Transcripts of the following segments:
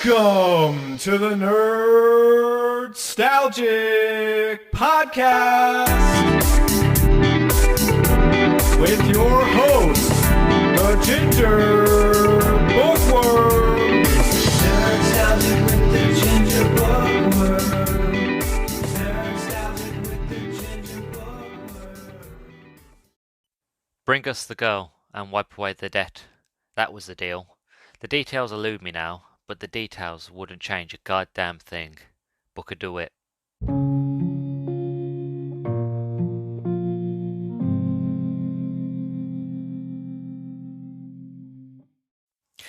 Welcome to the Nerdstalgic podcast with your host, the Ginger Bookworm. Nerdstalgic with the Ginger Bookworm. Nerdstalgic with the Ginger Bookworm. Bring us the girl and wipe away the debt. That was the deal. The details elude me now, but the details wouldn't change a goddamn thing. Booker do it.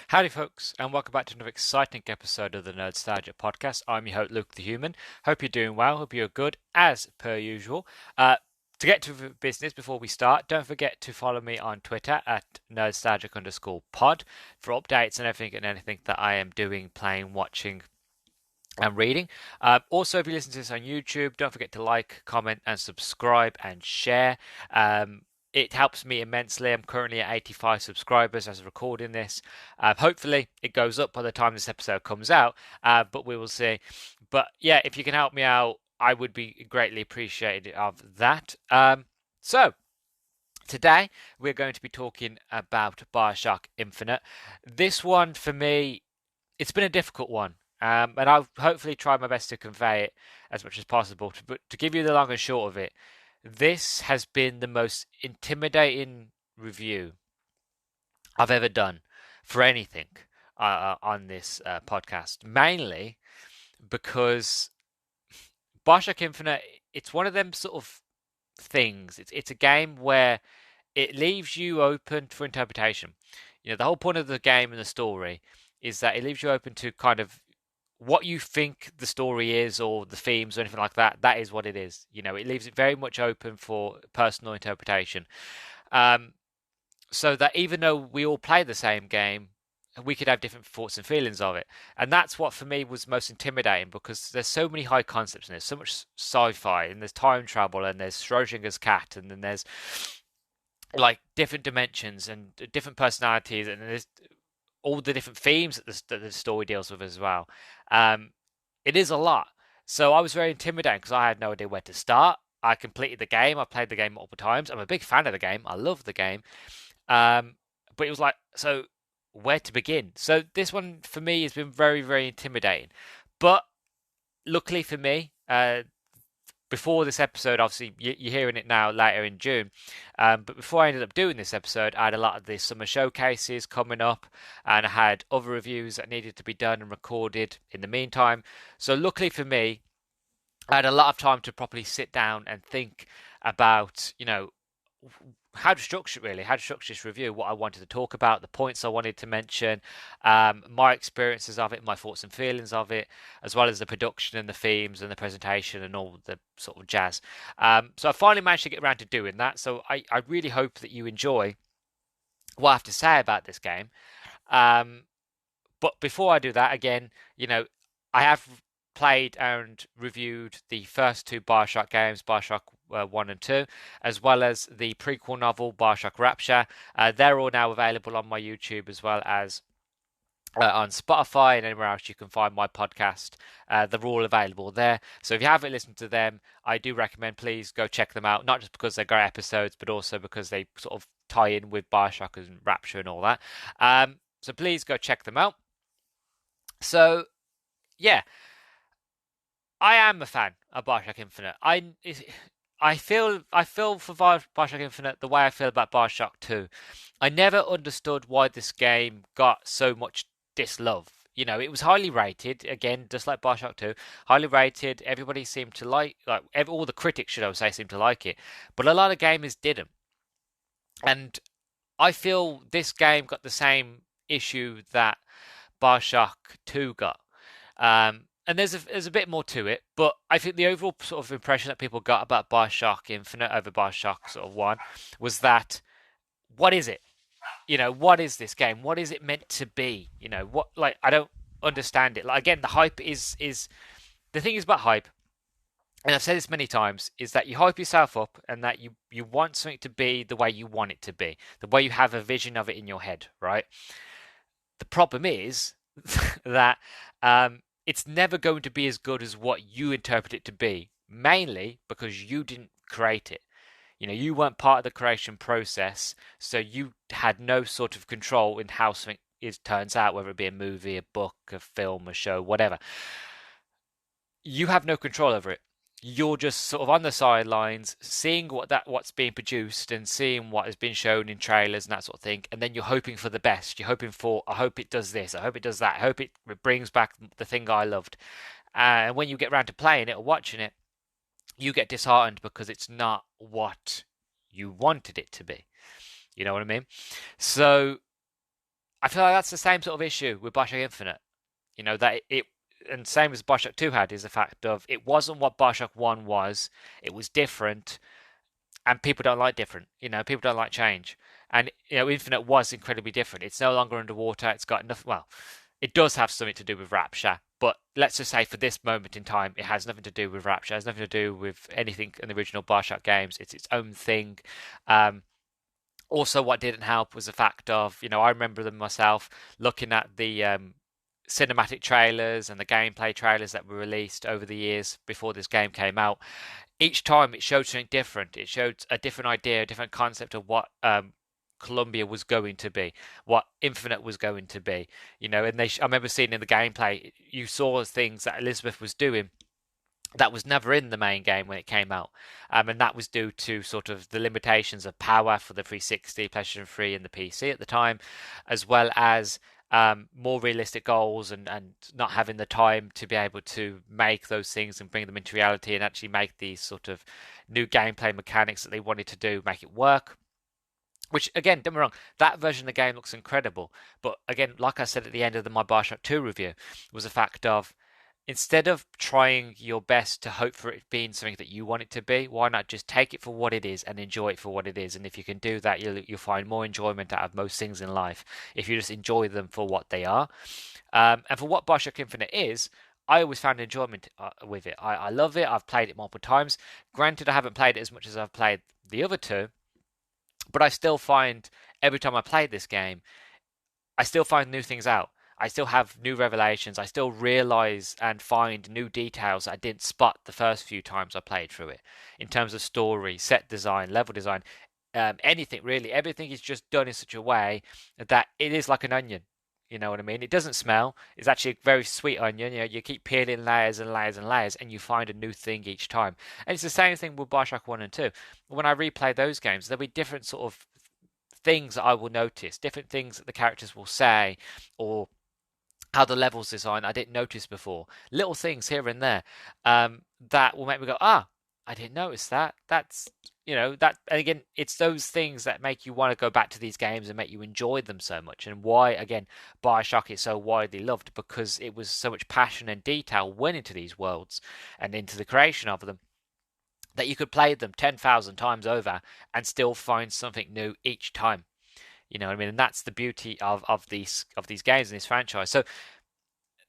Howdy folks, and welcome back to another exciting episode of the Nerdstalgic podcast. I'm your host, Luke the Human. Hope you're doing well, hope you're good, as per usual. To get to business before we start, don't forget to follow me on Twitter at nerdstalgic_pod for updates and everything and anything that I am doing, playing, watching, and reading. Also, if you listen to this on YouTube, don't forget to like, comment, and subscribe and share. It helps me immensely. I'm currently at 85 subscribers as of recording this. Hopefully, it goes up by the time this episode comes out, but we will see. But yeah, if you can help me out, I would be greatly appreciated of that. So, today we're going to be talking about Bioshock Infinite. This one, for me, it's been a difficult one. And I'll hopefully try my best to convey it as much as possible. But to give you the long and short of it, this has been the most intimidating review I've ever done for anything on this podcast. Mainly because Bioshock Infinite, it's one of them sort of things. It's a game where it leaves you open for interpretation. You know, the whole point of the game and the story is that it leaves you open to kind of what you think the story is or the themes or anything like that. That is what it is. You know, it leaves it very much open for personal interpretation. So that even though we all play the same game, we could have different thoughts and feelings of it. And that's what for me was most intimidating, because there's so many high concepts and there's so much sci-fi and there's time travel and there's Schrodinger's cat and then there's like different dimensions and different personalities and there's all the different themes that the story deals with as well. It is a lot. So I was very intimidated because I had no idea where to start. I completed the game. I played the game multiple times. I'm a big fan of the game. I love the game. But it was like, so where to begin? So this one for me has been very, very intimidating. But luckily for me, before this episode, obviously you're hearing it now later in June, but before I ended up doing this episode, I had a lot of the summer showcases coming up, and I had other reviews that needed to be done and recorded in the meantime. So luckily for me, I had a lot of time to properly sit down and think about, you know, how to structure this review, what I wanted to talk about, the points I wanted to mention, my experiences of it, my thoughts and feelings of it, as well as the production and the themes and the presentation and all the sort of jazz. So I finally managed to get around to doing that. So I really hope that you enjoy what I have to say about this game. But before I do that, again, you know, I have played and reviewed the first two Bioshock games, Bioshock 1 and 2, as well as the prequel novel Bioshock Rapture. They're all now available on my YouTube as well as on Spotify and anywhere else you can find my podcast. They're all available there. So if you haven't listened to them, I do recommend please go check them out, not just because they're great episodes, but also because they sort of tie in with Bioshock and Rapture and all that. So please go check them out. So, yeah. I am a fan of Bioshock Infinite. I feel for Bioshock Infinite the way I feel about Bioshock 2. I never understood why this game got so much dislove. You know, it was highly rated, again, just like Bioshock 2. Highly rated, everybody seemed to all the critics, should I say, seemed to like it. But a lot of gamers didn't. And I feel this game got the same issue that Bioshock 2 got. And there's a bit more to it, but I think the overall sort of impression that people got about Bioshock Infinite over Bioshock sort of 1 was that, what is it? You know, what is this game? What is it meant to be? You know, what, like, I don't understand it. Like, again, the hype is the thing is about hype, and I've said this many times, is that you hype yourself up and that you want something to be the way you want it to be, the way you have a vision of it in your head, right? The problem is that it's never going to be as good as what you interpret it to be, mainly because you didn't create it. You know, you weren't part of the creation process, so you had no sort of control in how something is turns out, whether it be a movie, a book, a film, a show, whatever. You have no control over it. You're just sort of on the sidelines, seeing what's being produced and seeing what has been shown in trailers and that sort of thing, and then you're hoping for the best. You're hoping for, I hope it does this, I hope it does that, I hope it brings back the thing I loved. And when you get around to playing it or watching it, you get disheartened because it's not what you wanted it to be. You know what I mean? So I feel like that's the same sort of issue with Bioshock Infinite. You know, that it and same as Bioshock 2 had is the fact of it wasn't what Bioshock 1 was. It was different, and people don't like different. You know, people don't like change. And you know, Infinite was incredibly different. It's no longer underwater. It's got enough. Well, it does have something to do with Rapture, but let's just say for this moment in time, it has nothing to do with Rapture. It has nothing to do with anything in the original Bioshock games. It's its own thing. Um, Also, what didn't help was the fact of, you know, I remember them myself looking at the cinematic trailers and the gameplay trailers that were released over the years before this game came out. Each time it showed something different. It showed a different idea, a different concept of what Columbia was going to be, what Infinite was going to be. You know, and I remember seeing in the gameplay, you saw things that Elizabeth was doing that was never in the main game when it came out. And that was due to sort of the limitations of power for the 360, PlayStation 3, and the PC at the time, as well as more realistic goals and not having the time to be able to make those things and bring them into reality and actually make these sort of new gameplay mechanics that they wanted to do, make it work. Which again, don't get me wrong, that version of the game looks incredible. But again, like I said at the end of my Bioshock 2 review, was a fact of instead of trying your best to hope for it being something that you want it to be, why not just take it for what it is and enjoy it for what it is? And if you can do that, you'll find more enjoyment out of most things in life if you just enjoy them for what they are. And for what Bioshock Infinite is, I always found enjoyment with it. I love it. I've played it multiple times. Granted, I haven't played it as much as I've played the other two, but I still find every time I play this game, I still find new things out. I still have new revelations. I still realize and find new details that I didn't spot the first few times I played through it. In terms of story, set design, level design, anything really. Everything is just done in such a way that it is like an onion. You know what I mean? It doesn't smell. It's actually a very sweet onion. You know, you keep peeling layers and layers and layers, and you find a new thing each time. And it's the same thing with Bioshock 1 and 2. When I replay those games, there'll be different sort of things that I will notice, different things that the characters will say, or how the levels design I didn't notice before. Little things here and there that will make me go, ah, I didn't notice that. That's that. And again, it's those things that make you want to go back to these games and make you enjoy them so much. And why again, Bioshock is so widely loved because it was so much passion and detail went into these worlds and into the creation of them that you could play them 10,000 times over and still find something new each time. You know what I mean? And that's the beauty of these games and this franchise. So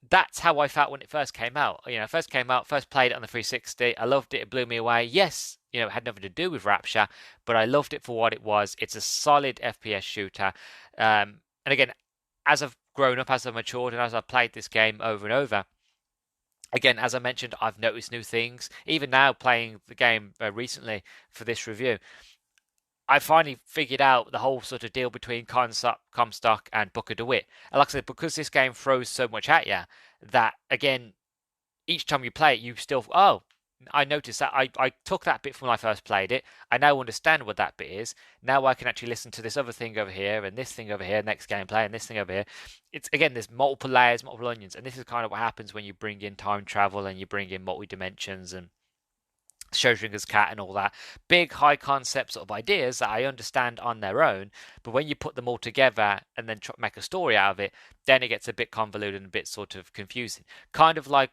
that's how I felt when it first came out. You know, first came out, first played it on the 360. I loved it. It blew me away. Yes, it had nothing to do with Rapture, but I loved it for what it was. It's a solid FPS shooter. And again, as I've grown up, as I've matured, and as I've played this game over and over, again, as I mentioned, I've noticed new things. Even now, playing the game recently for this review, I finally figured out the whole sort of deal between Comstock and Booker DeWitt. And like I said, because this game throws so much at you, that again, each time you play it, you still, oh, I noticed that. I took that bit from when I first played it. I now understand what that bit is. Now I can actually listen to this other thing over here and this thing over here, next gameplay, and this thing over here. It's again, there's multiple layers, multiple onions, and this is kind of what happens when you bring in time travel and you bring in multi dimensions and Schrodinger's cat and all that big high concept sort of ideas that I understand on their own, but when you put them all together and then make a story out of it, then it gets a bit convoluted and a bit sort of confusing. Kind of like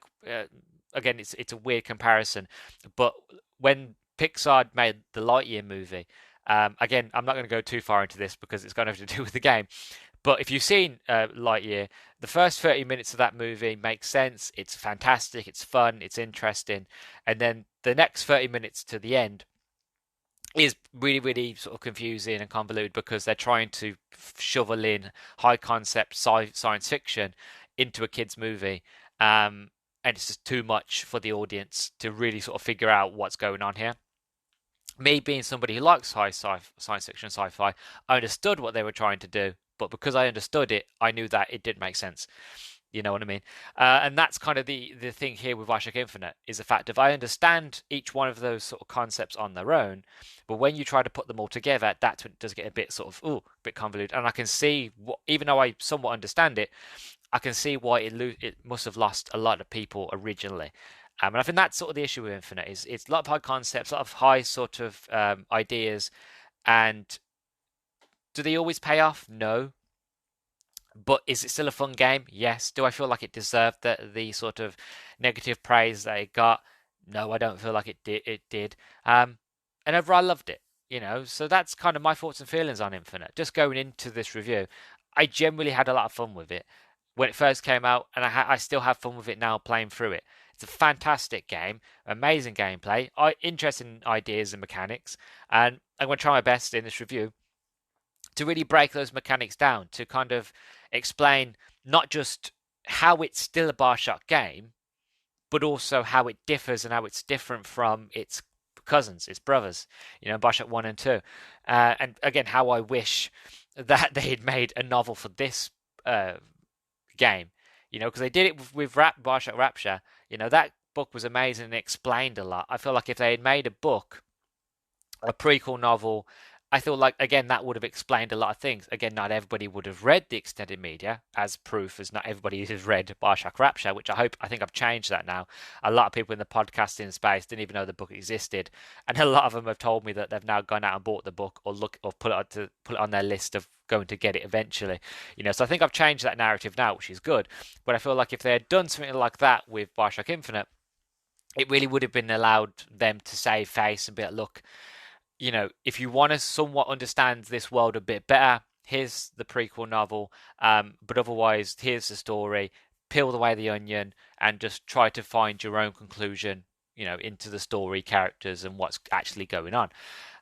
again, it's a weird comparison, but when Pixar made the Lightyear movie, again, I'm not going to go too far into this because it's got nothing to do with the game. But if you've seen Lightyear, the first 30 minutes of that movie makes sense. It's fantastic. It's fun. It's interesting. And then the next 30 minutes to the end is really, really sort of confusing and convoluted because they're trying to shovel in high concept science fiction into a kids movie, and it's just too much for the audience to really sort of figure out what's going on here. Me being somebody who likes science fiction and sci-fi, I understood what they were trying to do, but because I understood it, I knew that it didn't make sense. You know what I mean? And that's kind of the thing here with Bioshock Infinite, is the fact of I understand each one of those sort of concepts on their own, but when you try to put them all together, that's when it does get a bit sort of a bit convoluted. And I can see what, even though I somewhat understand it, I can see why it must have lost a lot of people originally. And I think that's sort of the issue with Infinite, is it's a lot of high concepts, a lot of high sort of ideas, and do they always pay off? No. But is it still a fun game? Yes. Do I feel like it deserved the sort of negative praise that it got? No, I don't feel like it did. And overall, I loved it. So that's kind of my thoughts and feelings on Infinite. Just going into this review, I generally had a lot of fun with it when it first came out, and I still have fun with it now playing through it. It's a fantastic game, amazing gameplay, interesting ideas and mechanics, and I'm going to try my best in this review to really break those mechanics down, to kind of explain not just how it's still a Bioshock game, but also how it differs and how it's different from its cousins, its brothers, Bioshock 1 and 2. And again, how I wish that they had made a novel for this game, because they did it with Bioshock Rapture. That book was amazing and explained a lot. I feel like if they had made a book, a prequel novel, I feel like, again, that would have explained a lot of things. Again, not everybody would have read the extended media, as proof as not everybody has read Bioshock Rapture, which I think I've changed that now. A lot of people in the podcasting space didn't even know the book existed, and a lot of them have told me that they've now gone out and bought the book or put it on their list of going to get it eventually. So I think I've changed that narrative now, which is good. But I feel like if they had done something like that with Bioshock Infinite, it really would have been allowed them to save face and be like, look, if you want to somewhat understand this world a bit better, here's the prequel novel, but otherwise, here's the story. Peel away the onion and just try to find your own conclusion, into the story, characters, and what's actually going on.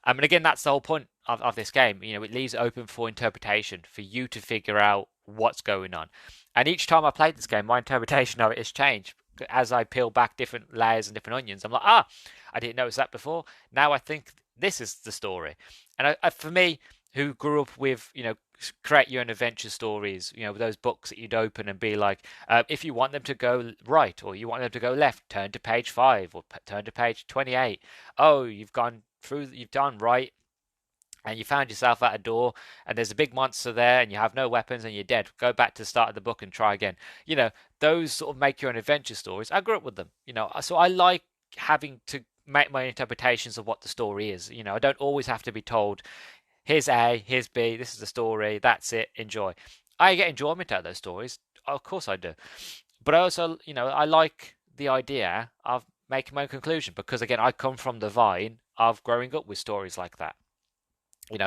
And again, that's the whole point of this game. It leaves it open for interpretation, for you to figure out what's going on. And each time I played this game, my interpretation of it has changed. As I peel back different layers and different onions, I'm like, I didn't notice that before. Now I think this is the story. And for me, who grew up with, create your own adventure stories, those books that you'd open and be like, if you want them to go right or you want them to go left, turn to page 5 or turn to page 28. Oh, you've done right, and you found yourself at a door and there's a big monster there and you have no weapons and you're dead. Go back to the start of the book and try again. Those sort of make your own adventure stories. I grew up with them, so I like having to make my interpretations of what the story is. I don't always have to be told, here's A, here's B, this is the story, that's it, enjoy. I get enjoyment out of those stories. Of course I do. But I also, I like the idea of making my own conclusion, because again, I come from the vine of growing up with stories like that.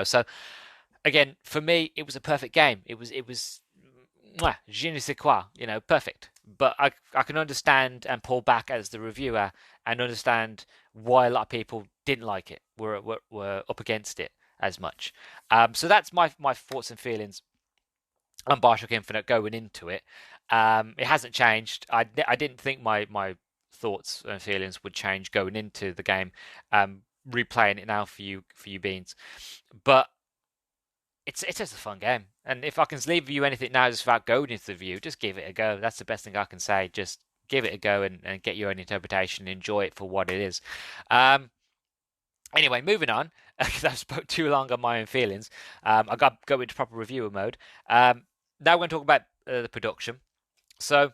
So again, for me, it was a perfect game. It was je ne sais quoi, perfect. But I can understand and pull back as the reviewer and understand why a lot of people didn't like it, were up against it as much. So that's my thoughts and feelings on Bioshock Infinite going into it. It hasn't changed. I didn't think my thoughts and feelings would change going into the game. Replaying it now for you beans, but it's just a fun game. And if I can leave you anything now just about going into the review, just give it a go. That's the best thing I can say. Just give it a go and get your own interpretation and enjoy it for what it is. Anyway, moving on, because I've spoke too long on my own feelings. I got to go into proper reviewer mode. Now we're going to talk about the production. So,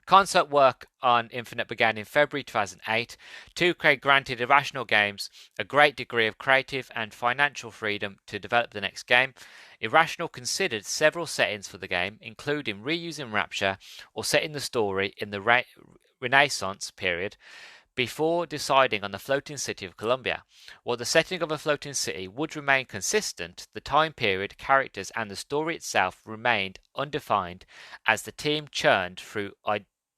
concept work on Infinite began in February 2008. 2K granted Irrational Games a great degree of creative and financial freedom to develop the next game. Irrational considered several settings for the game, including reusing Rapture or setting the story in the Renaissance period, before deciding on the floating city of Columbia. While the setting of a floating city would remain consistent, the time period, characters, and the story itself remained undefined as the team churned through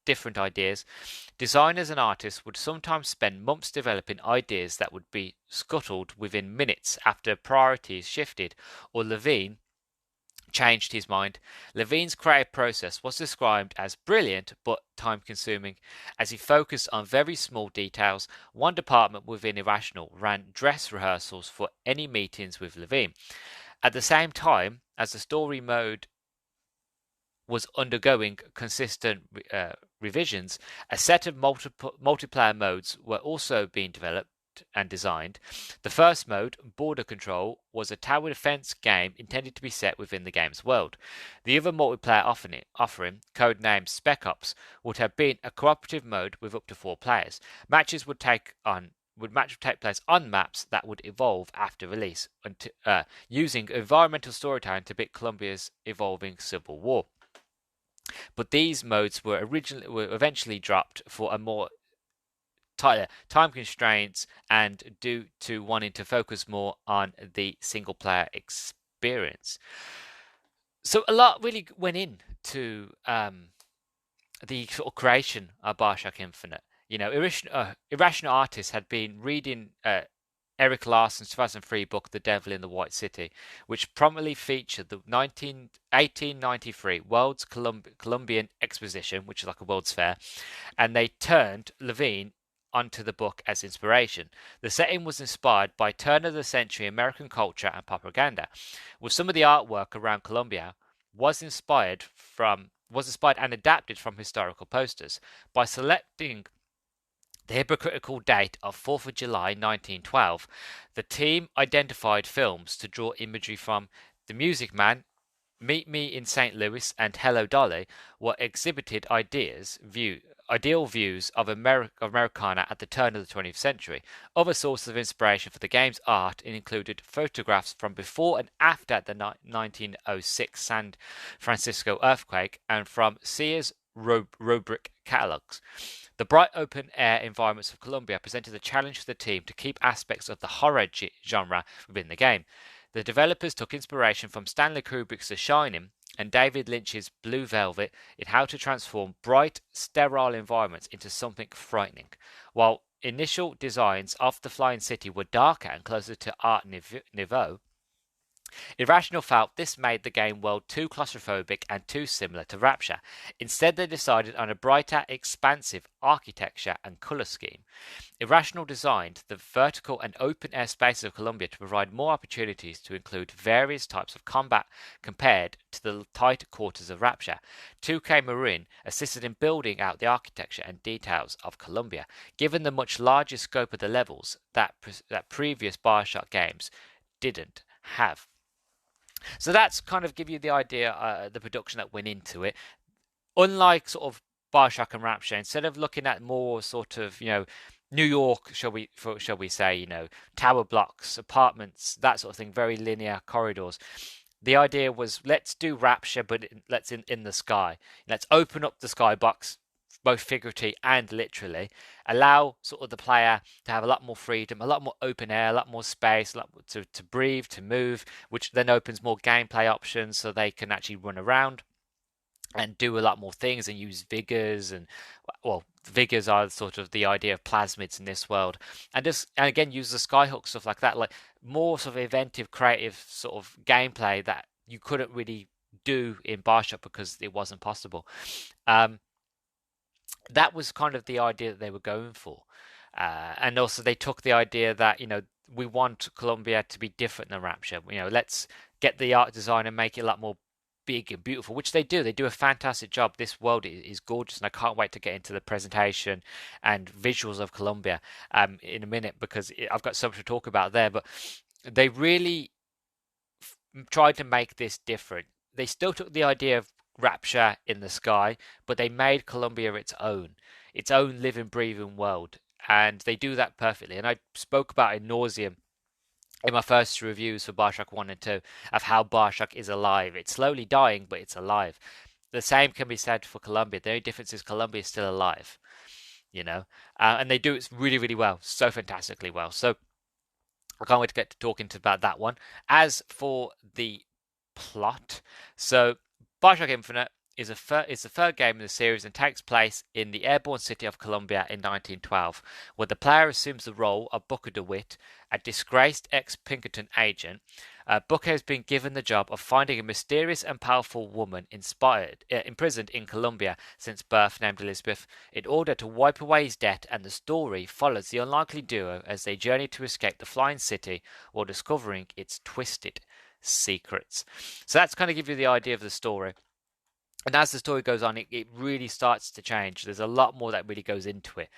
different ideas. Designers and artists would sometimes spend months developing ideas that would be scuttled within minutes after priorities shifted or Levine changed his mind. Levine's creative process was described as brilliant but time consuming, as he focused on very small details. One department within Irrational ran dress rehearsals for any meetings with Levine. At the same time as the story mode was undergoing consistent revisions, a set of multiplayer modes were also being developed and designed. The first mode, Border Control, was a tower defense game intended to be set within the game's world. The other multiplayer offering, codenamed Spec Ops, would have been a cooperative mode with up to 4 players. Matches would take place on maps that would evolve after release, using environmental storytelling to beat Columbia's evolving civil war. But these modes were eventually dropped for a more tighter time constraints and due to wanting to focus more on the single player experience. So a lot really went into the sort of creation of Bioshock Infinite. You know, Irrational Artists had been reading Eric Larson's 2003 book, The Devil in the White City, which prominently featured the 1893 World's Columbian Exposition, which is like a World's Fair, and they turned Levine onto the book as inspiration. The setting was inspired by turn-of-the-century American culture and propaganda, with some of the artwork around Columbia was inspired and adapted from historical posters. By selecting the hypocritical date of 4th of July 1912, the team identified films to draw imagery from. The Music Man, Meet Me in St. Louis, and Hello Dolly were exhibited ideal views of Americana at the turn of the 20th century. Other sources of inspiration for the game's art included photographs from before and after the 1906 San Francisco earthquake and from Sears rubric catalogs. The bright open-air environments of Columbia presented a challenge for the team to keep aspects of the horror genre within the game. The developers took inspiration from Stanley Kubrick's The Shining and David Lynch's Blue Velvet in how to transform bright, sterile environments into something frightening. While initial designs of the Flying City were darker and closer to Art Nouveau, Irrational felt this made the game world too claustrophobic and too similar to Rapture. Instead, they decided on a brighter, expansive architecture and color scheme. Irrational designed the vertical and open-air spaces of Columbia to provide more opportunities to include various types of combat compared to the tight quarters of Rapture. 2K Marin assisted in building out the architecture and details of Columbia, given the much larger scope of the levels that previous Bioshock games didn't have. So that's kind of give you the idea, the production that went into it. Unlike sort of Bioshock and Rapture, instead of looking at more sort of, New York, shall we say, tower blocks, apartments, that sort of thing, very linear corridors. The idea was, let's do Rapture, but let's in the sky. Let's open up the skybox, both figuratively and literally, allow sort of the player to have a lot more freedom, a lot more open air, a lot more space, a lot to breathe, to move, which then opens more gameplay options so they can actually run around and do a lot more things and use vigors. And well, vigors are sort of the idea of plasmids in this world, and again use the skyhook, stuff like that, like more sort of inventive, creative sort of gameplay that you couldn't really do in Bioshock because it wasn't possible. That was kind of the idea that they were going for. And also they took the idea that, we want Columbia to be different than Rapture. Let's get the art design and make it a lot more big and beautiful, which they do. They do a fantastic job. This world is gorgeous, and I can't wait to get into the presentation and visuals of Columbia in a minute, because I've got so much to talk about there. But they really tried to make this different. They still took the idea of Rapture in the sky, but they made Columbia its own living, breathing world, and they do that perfectly. And I spoke about it nauseum in my first reviews for Bioshock 1 and 2 of how Bioshock is alive. It's slowly dying, but it's alive. The same can be said for Columbia. The only difference is Columbia is still alive, and they do it really, really well, so fantastically well. So I can't wait to get to talking about that one. As for the plot, so Bioshock Infinite is the third game in the series and takes place in the airborne city of Columbia in 1912, where the player assumes the role of Booker DeWitt, a disgraced ex-Pinkerton agent. Booker has been given the job of finding a mysterious and powerful woman imprisoned in Columbia since birth named Elizabeth, in order to wipe away his debt, and the story follows the unlikely duo as they journey to escape the flying city while discovering its twisted secrets. So that's kind of give you the idea of the story. And as the story goes on, it really starts to change. There's a lot more that really goes into it.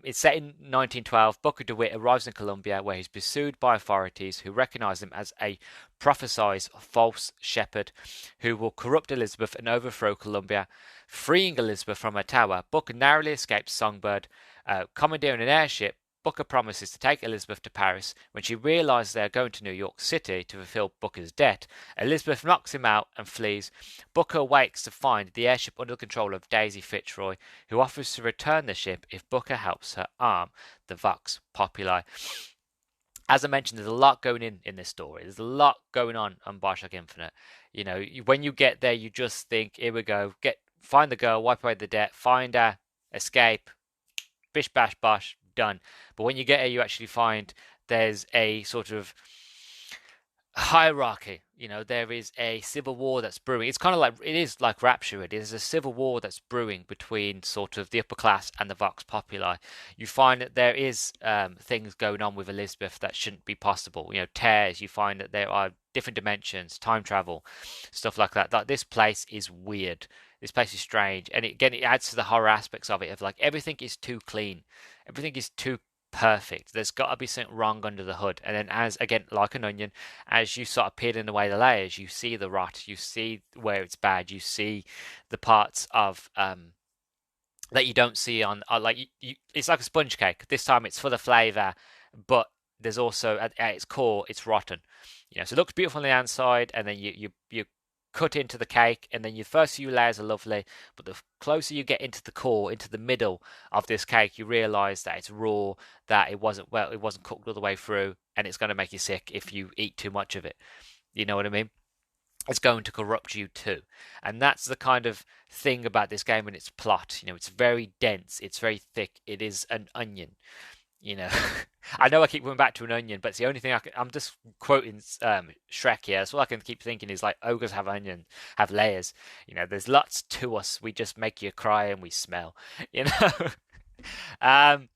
It's set in 1912. Booker DeWitt arrives in Columbia, where he's pursued by authorities who recognize him as a prophesied false shepherd who will corrupt Elizabeth and overthrow Columbia. Freeing Elizabeth from her tower, Booker narrowly escapes Songbird. Commandeering an airship, Booker promises to take Elizabeth to Paris. When she realizes they are going to New York City to fulfill Booker's debt, Elizabeth knocks him out and flees. Booker awakes to find the airship under control of Daisy Fitzroy, who offers to return the ship if Booker helps her arm the Vox Populi. As I mentioned, there's a lot going in this story. There's a lot going on Bioshock Infinite. You know, when you get there, you just think, here we go, find the girl, wipe away the debt, find her, escape, bish bash bosh, done. But when you get here, you actually find there's a sort of hierarchy. You know, there is a civil war that's brewing. It's kind of like, it is like Rapture. It is a civil war that's brewing between sort of the upper class and the Vox Populi. You find that there is things going on with Elizabeth that shouldn't be possible. You know, tears. You find that there are different dimensions, time travel, stuff like that. Like, this place is weird. This place is strange, and it adds to the horror aspects of it. Of like, everything is too clean, everything is too perfect. There's got to be something wrong under the hood. And then, as again, like an onion, as you sort of peeling away the layers, you see the rot, you see where it's bad, you see the parts of that you don't see on like it's like a sponge cake. This time it's for the flavor, but there's also at its core it's rotten. You know, so it looks beautiful on the outside, and then you cut into the cake, and then your first few layers are lovely, but the closer you get into the core, into the middle of this cake, you realize that it's raw, that it wasn't cooked all the way through, and it's going to make you sick if you eat too much of it. You know what I mean? It's going to corrupt you too. And that's the kind of thing about this game and its plot. You know, it's very dense, it's very thick, it is an onion. You know, I know I keep going back to an onion, but it's the only thing I'm just quoting Shrek here. So all I can keep thinking is like, ogres have have layers. You know, there's lots to us. We just make you cry and we smell. You know, I'm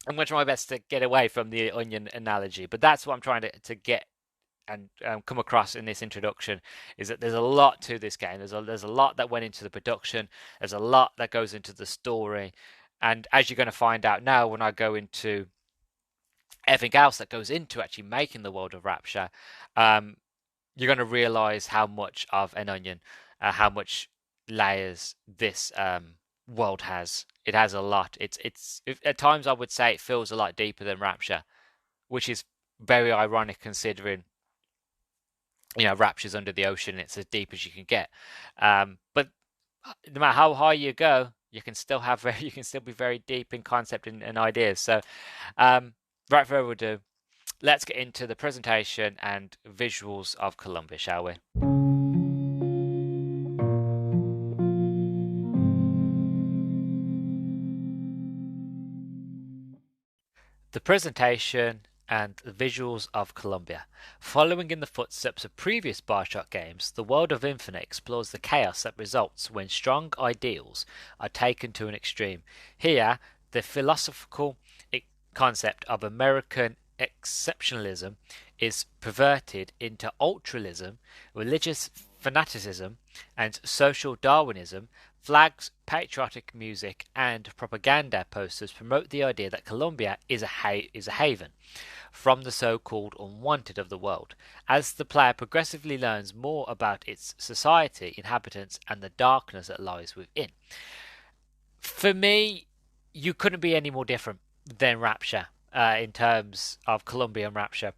going to try my best to get away from the onion analogy, but that's what I'm trying to get and come across in this introduction, is that there's a lot to this game. There's a lot that went into the production. There's a lot that goes into the story. And as you're going to find out now, when I go into everything else that goes into actually making the world of Rapture, you're going to realize how much of an onion, how much layers this world has. It has a lot. It's at times I would say it feels a lot deeper than Rapture, which is very ironic considering, you know, Rapture's under the ocean. It's as deep as you can get. But no matter how high you go, you can still be very deep in concept and ideas. So, without further ado, let's get into the presentation and visuals of Columbia, shall we? The presentation and the visuals of Columbia. Following in the footsteps of previous Bioshock games, the world of Infinite explores the chaos that results when strong ideals are taken to an extreme. Here, the philosophical concept of American exceptionalism is perverted into ultralism, religious fanaticism, and social Darwinism. Flags, patriotic music, and propaganda posters promote the idea that Columbia is a haven from the so-called unwanted of the world. As the player progressively learns more about its society, inhabitants, and the darkness that lies within. For me, you couldn't be any more different than Rapture in terms of Columbia and Rapture,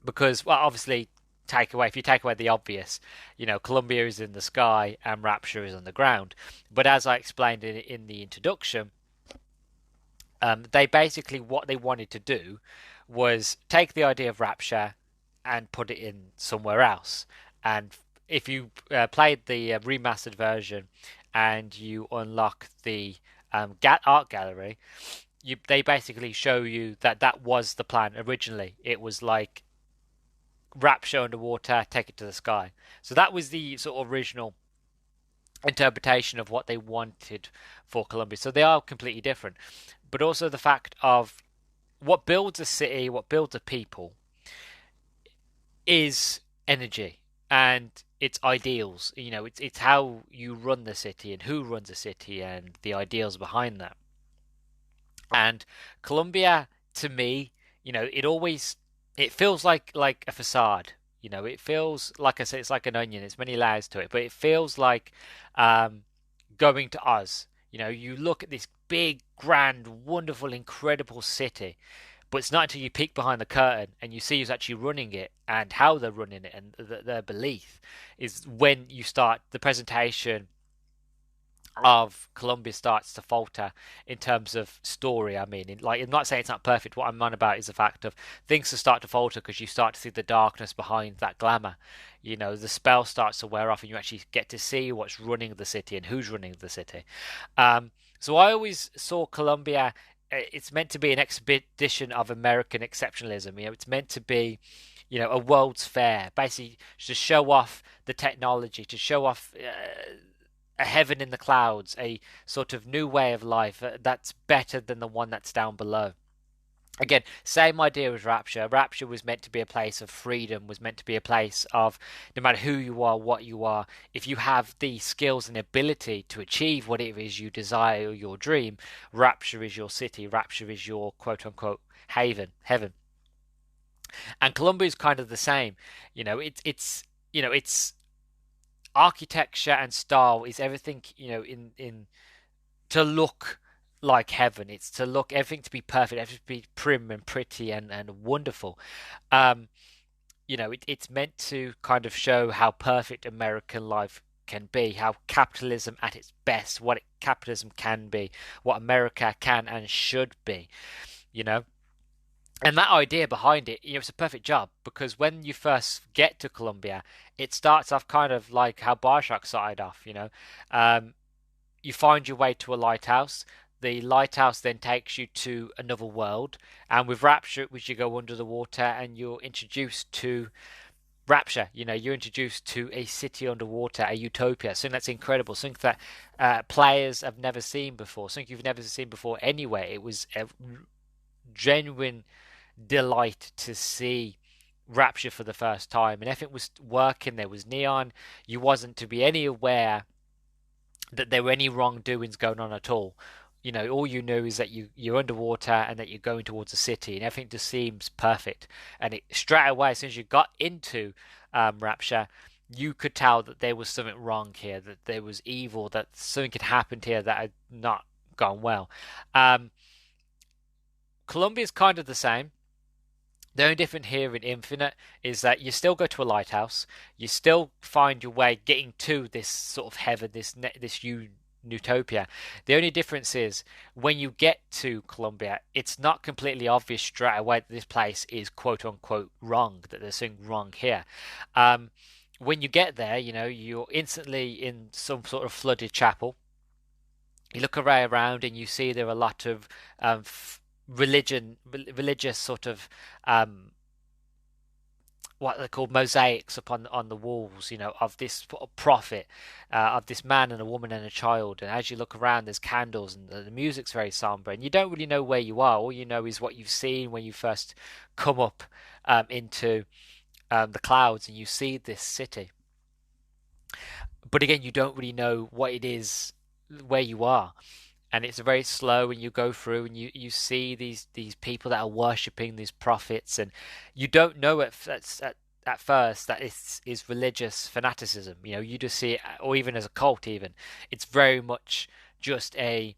because, well, obviously, if you take away the obvious, you know, Columbia is in the sky and Rapture is on the ground. But as I explained in the introduction, they basically, what they wanted to do was take the idea of Rapture and put it in somewhere else. And if you played the remastered version and you unlock the art gallery, they basically show you that that was the plan originally. It was like Rapture underwater, take it to the sky. So that was the sort of original interpretation of what they wanted for Colombia. So they are completely different. But also the fact of what builds a city, what builds a people, is energy and its ideals. It's how you run the city and who runs the city and the ideals behind that. And Colombia, to me, it feels like a facade. It feels like I said, it's like an onion. There's many layers to it, but it feels like um, going to Oz. You look at this big, grand, wonderful, incredible city, but it's not until you peek behind the curtain and you see who's actually running it and how they're running it and their belief is when you start the presentation of Colombia starts to falter in terms of story. I mean, I'm not saying it's not perfect. What I'm on about is the fact of things to start to falter because you start to see the darkness behind that glamour. The spell starts to wear off, and you actually get to see what's running the city and who's running the city. So I always saw Colombia. It's meant to be an expedition of American exceptionalism. It's meant to be, a World's Fair, basically to show off the technology, to show off. A heaven in the clouds, a sort of new way of life that's better than the one that's down below. Again, same idea as Rapture. Rapture was meant to be a place of freedom, was meant to be a place of no matter who you are, what you are, if you have the skills and ability to achieve whatever it is you desire or your dream, Rapture is your city, Rapture is your quote unquote heaven. And Colombia is kind of the same. It's architecture and style is everything in to look like heaven. It's to look everything to be perfect, everything to be prim and pretty and wonderful. um it's meant to kind of show how perfect American life can be, how capitalism at its best, what capitalism can be, what America can and should be. you know and that idea behind it, it's a perfect job because when you first get to Colombia, it starts off kind of like how Bioshock started off. You find your way to a lighthouse. The lighthouse then takes you to another world, and with Rapture, which you go under the water and you're introduced to Rapture. You're introduced to a city underwater, a utopia, something that's incredible, something that players have never seen before, something you've never seen before anywhere. It was a genuine delight to see Rapture for the first time, and if it was working, there was neon. You wasn't to be any aware that there were any wrongdoings going on at all. All you know is that you're underwater and that you're going towards a city, and everything just seems perfect. And it straight away, as soon as you got into Rapture, you could tell that there was something wrong here, that there was evil, that something had happened here that had not gone well. Colombia is kind of the same. The only difference here in Infinite is that you still go to a lighthouse, you still find your way getting to this sort of heaven, this utopia. The only difference is when you get to Colombia, it's not completely obvious straight away that this place is quote unquote wrong, that there's something wrong here. When you get there, you're instantly in some sort of flooded chapel. You look around and you see there are a lot of religious sort of what they're called mosaics upon on the walls, of this prophet, of this man and a woman and a child. And as you look around, there's candles and the music's very somber, and you don't really know where you are. All you know is what you've seen when you first come up into the clouds and you see this city. But again, you don't really know what it is where you are. And it's very slow, and you go through and you see these people that are worshipping these prophets, and you don't know at first that it's is religious fanaticism. You just see it, or even as a cult. Even it's very much just a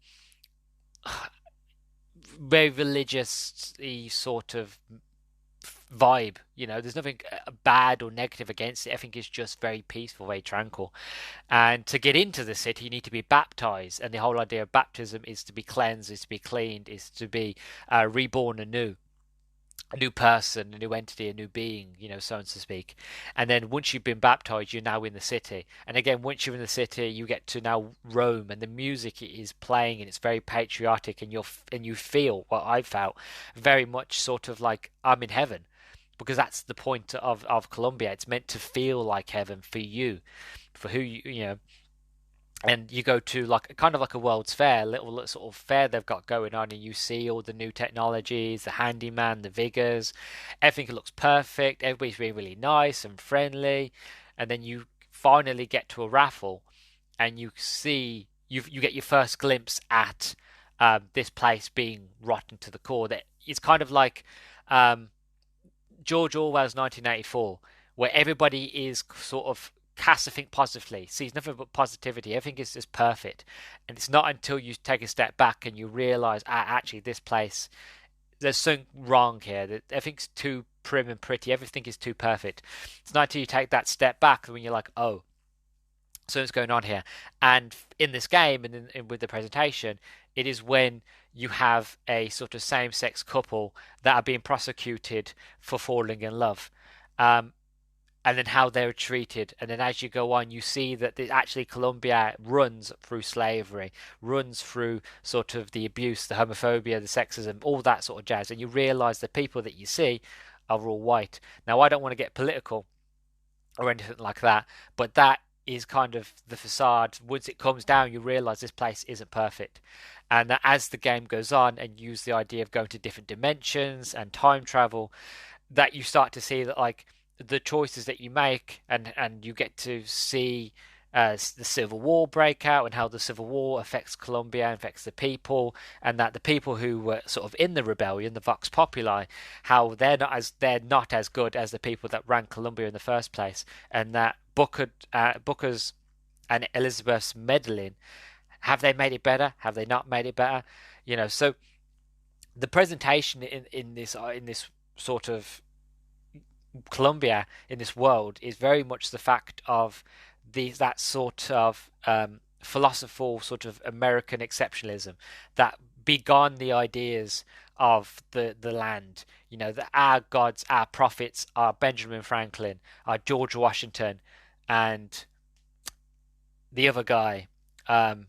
very religious sort of vibe. There's nothing bad or negative against it. I think it's just very peaceful, very tranquil. And to get into the city, you need to be baptized. And the whole idea of baptism is to be cleansed, is to be cleaned, is to be reborn anew. a new person, a new entity, a new being, so on to speak. And then once you've been baptized, you're now in the city. And again, once you're in the city, you get to now roam, and the music is playing, and it's very patriotic, and you feel what I felt very much sort of like I'm in heaven, because that's the point of Colombia. It's meant to feel like heaven for you, for who you. And you go to like kind of like a World's Fair, little sort of fair they've got going on, and you see all the new technologies, the handyman, the vigors, everything looks perfect, everybody's being really nice and friendly, and then you finally get to a raffle, and you get your first glimpse at this place being rotten to the core. That it's kind of like um, George Orwell's 1984, where everybody is sort of casts a think positively, sees nothing but positivity. Everything is just perfect, and it's not until you take a step back and you realize, actually, this place, there's something wrong here. That everything's too prim and pretty. Everything is too perfect. It's not until you take that step back when you're like, oh, something's going on here. And in this game, and with the presentation, it is when you have a sort of same-sex couple that are being prosecuted for falling in love. Um, and then how they're treated. And then as you go on, you see that actually Colombia runs through slavery, runs through sort of the abuse, the homophobia, the sexism, all that sort of jazz. And you realize the people that you see are all white. Now, I don't want to get political or anything like that, but that is kind of the facade. Once it comes down, you realize this place isn't perfect. And that as the game goes on and use the idea of going to different dimensions and time travel, that you start to see that like the choices that you make, and you get to see the Civil War break out, and how the Civil War affects Colombia, affects the people, and that the people who were sort of in the rebellion, the Vox Populi, how they're not as good as the people that ran Colombia in the first place, and that Booker's and Elizabeth's meddling, have they made it better? Have they not made it better? So the presentation in this sort of Colombia in this world is very much the fact of that sort of philosophical sort of American exceptionalism that began the ideas of the land. That our gods, our prophets are Benjamin Franklin, are George Washington, and the other guy, um,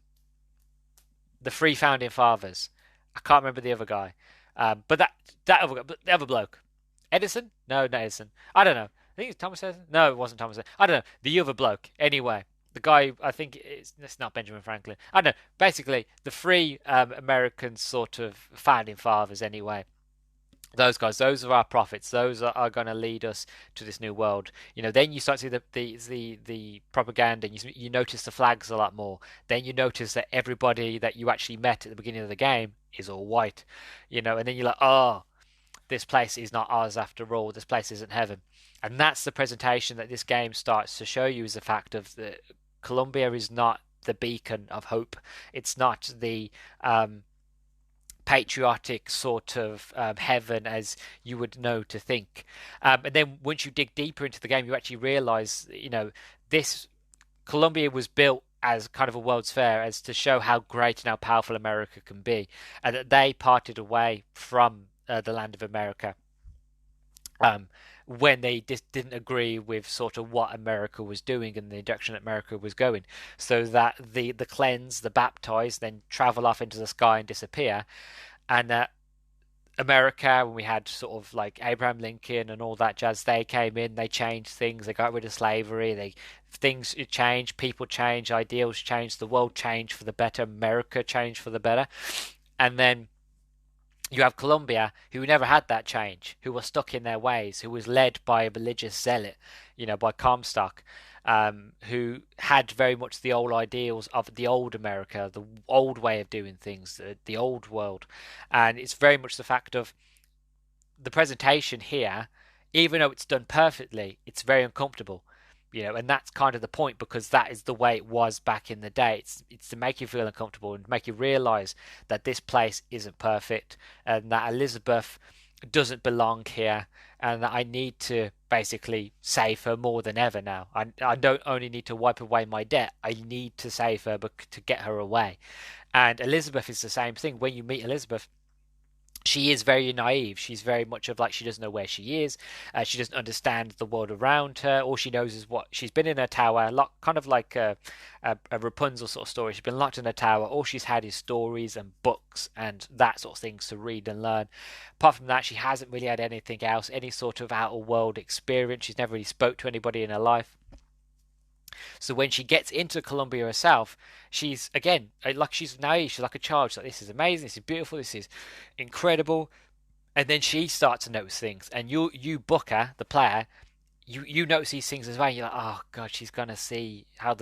the three founding fathers. I can't remember the other guy, but the other bloke. Edison? No, not Edison. I don't know. I think it's Thomas Edison. No, it wasn't Thomas Edison. I don't know. The other bloke. Anyway, the guy. I think it's not Benjamin Franklin. I don't know. Basically, the three American sort of founding fathers. Anyway, those guys. Those are our prophets. Those are going to lead us to this new world. Then you start to see the propaganda. And you notice the flags a lot more. Then you notice that everybody that you actually met at the beginning of the game is all white. And then you're like, oh, this place is not ours after all. This place isn't heaven. And that's the presentation that this game starts to show you, is the fact of the Colombia is not the beacon of hope. It's not the patriotic sort of heaven as you would know to think. And then once you dig deeper into the game, you actually realize, this Colombia was built as kind of a World's Fair, as to show how great and how powerful America can be, and that they parted away from the land of America um, when they just didn't agree with sort of what America was doing and the direction that America was going, so that the cleansed, the baptized, then travel off into the sky and disappear, and America, when we had sort of like Abraham Lincoln and all that jazz, they came in, they changed things, they got rid of slavery, things changed, people changed, ideals changed, the world changed for the better, America changed for the better, and then you have Colombia, who never had that change, who were stuck in their ways, who was led by a religious zealot, by Comstock, who had very much the old ideals of the old America, the old way of doing things, the old world. And it's very much the fact of the presentation here, even though it's done perfectly, it's very uncomfortable. And that's kind of the point, because that is the way it was back in the day. It's to make you feel uncomfortable and make you realize that this place isn't perfect, and that Elizabeth doesn't belong here, and that I need to basically save her more than ever now. I don't only need to wipe away my debt, I need to save her to get her away. And Elizabeth is the same thing. When you meet Elizabeth, she is very naive. She's very much of like she doesn't know where she is. She doesn't understand the world around her. All she knows is what she's been in a tower, kind of like a Rapunzel sort of story. She's been locked in a tower. All she's had is stories and books and that sort of things to read and learn. Apart from that, she hasn't really had anything else, any sort of outer world experience. She's never really spoke to anybody in her life. So when she gets into Colombia herself, she's again like she's naive. She's like a child. She's like, "This is amazing. This is beautiful. This is incredible." And then she starts to notice things, and you Booker, the player, you notice these things as well. And you're like, oh god, she's gonna see how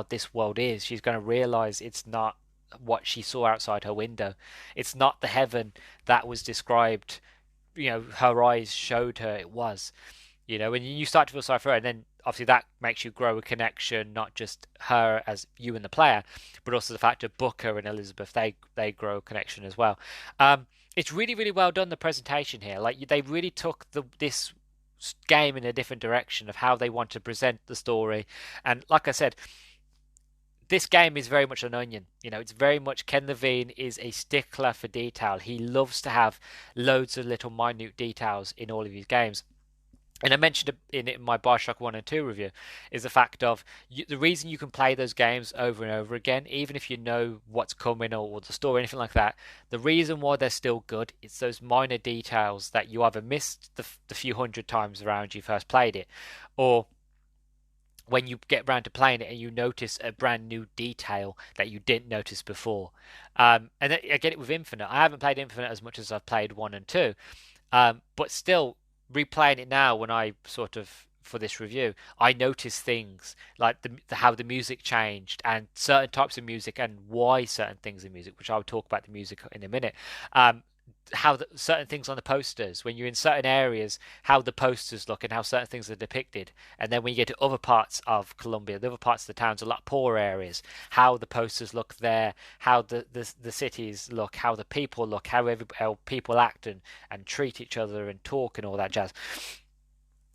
this world is. She's gonna realize it's not what she saw outside her window. It's not the heaven that was described. Her eyes showed her it was. And you start to feel sorry for her, and then obviously that makes you grow a connection, not just her as you and the player, but also the fact of Booker and Elizabeth. They grow a connection as well. It's really really well done, the presentation here. Like they really took this game in a different direction of how they want to present the story, and like I said, this game is very much an onion. It's very much Ken Levine is a stickler for detail. He loves to have loads of little minute details in all of his games. And I mentioned in my Bioshock 1 and 2 review, is the fact of the reason you can play those games over and over again, even if you know what's coming or the story or anything like that, the reason why they're still good, it's those minor details that you either missed the few hundred times around you first played it, or when you get around to playing it and you notice a brand new detail that you didn't notice before. And I get it with Infinite. I haven't played Infinite as much as I've played 1 and 2, but still replaying it now when I sort of for this review, I notice things like how the music changed and certain types of music and why certain things in music, which I'll talk about the music in a minute. How certain things on the posters, when you're in certain areas, how the posters look and how certain things are depicted. And then when you get to other parts of Colombia, the other parts of the towns, a lot poorer areas, how the posters look there, how the cities look, how the people look, how people act and treat each other and talk and all that jazz.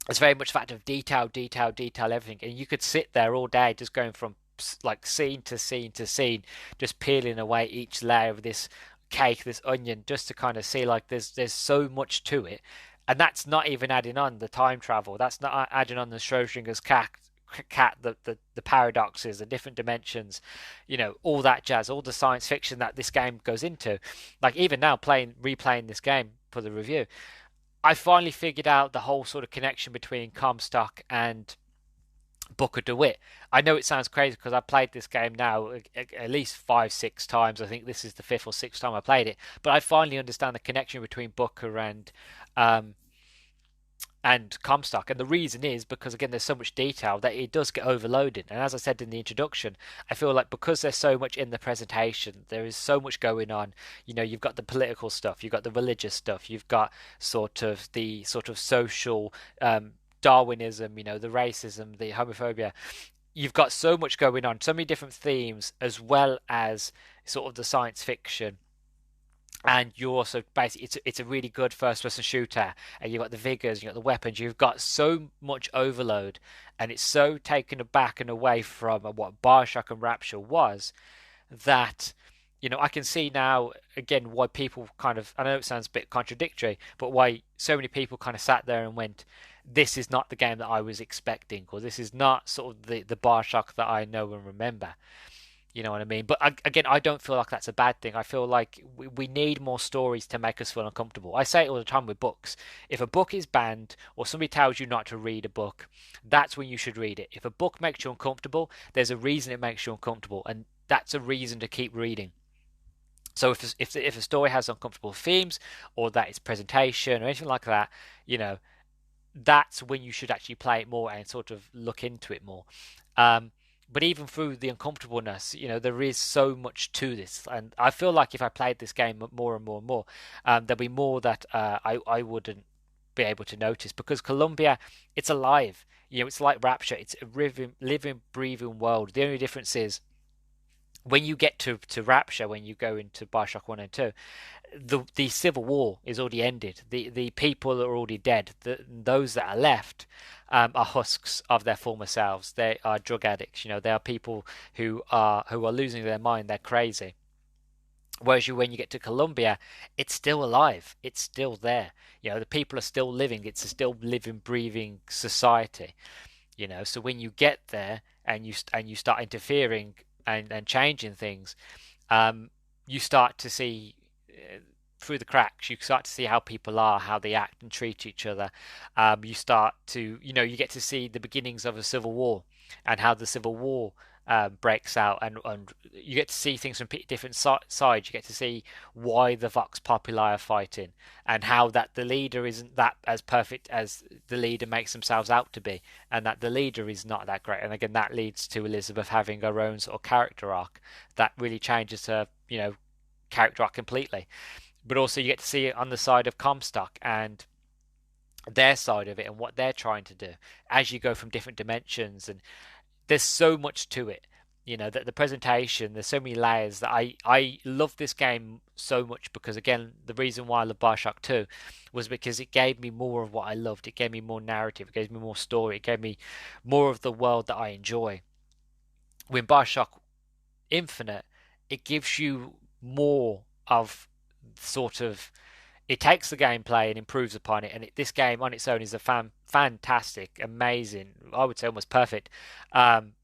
It's very much a fact of detail, detail, detail, everything. And you could sit there all day just going from like scene to scene to scene, just peeling away each layer of this cake, this onion, just to kind of see like there's so much to it. And that's not even adding on the time travel. That's not adding on the Schrodinger's cat, the paradoxes, the different dimensions, all that jazz, all the science fiction that this game goes into. Like even now replaying this game for the review, I finally figured out the whole sort of connection between Comstock and Booker DeWitt. I know it sounds crazy because I played this game now at least 5, 6 times. I think this is the fifth or sixth time I played it, but I finally understand the connection between Booker and Comstock. And the reason is because again there's so much detail that it does get overloaded. And as I said in the introduction, I feel like because there's so much in the presentation, there is so much going on. You've got the political stuff, you've got the religious stuff, you've got the social Darwinism, the racism, the homophobia. You've got so much going on, so many different themes, as well as sort of the science fiction. And you also basically, it's a really good first-person shooter, and you've got the vigors, you've got the weapons, you've got so much overload, and it's so taken aback and away from what Bioshock and Rapture was, that I can see now again why people kind of, I know it sounds a bit contradictory, but why so many people kind of sat there and went, this is not the game that I was expecting, or this is not sort of the Bioshock that I know and remember. You know what I mean? But again, I don't feel like that's a bad thing. I feel like we need more stories to make us feel uncomfortable. I say it all the time with books. If a book is banned or somebody tells you not to read a book, that's when you should read it. If a book makes you uncomfortable, there's a reason it makes you uncomfortable, and that's a reason to keep reading. So if a story has uncomfortable themes, or that its presentation or anything like that, that's when you should actually play it more and sort of look into it more. But even through the uncomfortableness, there is so much to this, and I feel like if I played this game more and more and more, there'll be more that I wouldn't be able to notice, because Colombia, it's alive. It's like Rapture. It's a living, breathing world. The only difference is when you get to Rapture, when you go into Bioshock 1 and 2, the civil war is already ended. The people are already dead. Those that are left are husks of their former selves. They are drug addicts. They are people who are losing their mind. They're crazy. Whereas when you get to Colombia, it's still alive. It's still there. The people are still living. It's a still living, breathing society. So when you get there and you start interfering and changing things, um, you start to see through the cracks. You start to see how people are, how they act and treat each other. You start to, you get to see the beginnings of a civil war and how the civil war breaks out, and you get to see things from different sides. You get to see why the Vox Populi are fighting, and how that the leader isn't that as perfect as the leader makes themselves out to be, and that the leader is not that great. And again, that leads to Elizabeth having her own sort of character arc that really changes her, character arc completely. But also you get to see it on the side of Comstock and their side of it and what they're trying to do as you go from different dimensions. And there's so much to it, that the presentation, there's so many layers that I love this game so much, because again, the reason why I love Bioshock 2 was because it gave me more of what I loved. It gave me more narrative, it gave me more story, it gave me more of the world that I enjoy. When Bioshock Infinite, it gives you more of sort of, it takes the gameplay and improves upon it. And this game on its own is a fantastic, amazing, I would say almost perfect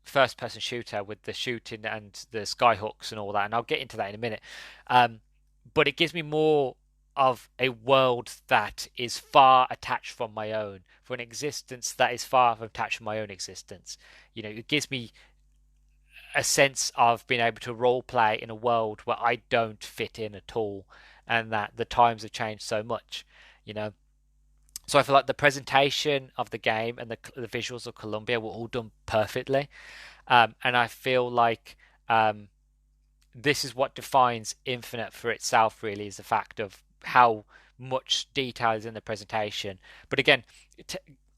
first-person shooter with the shooting and the skyhooks and all that. And I'll get into that in a minute. But it gives me more of a world that is far attached from my own, for an existence that is far attached from my own existence. It gives me a sense of being able to role play in a world where I don't fit in at all, and that the times have changed so much, you know. So I feel like the presentation of the game and the visuals of Columbia were all done perfectly, and I feel like this is what defines Infinite for itself. Really, is the fact of how much detail is in the presentation. But again,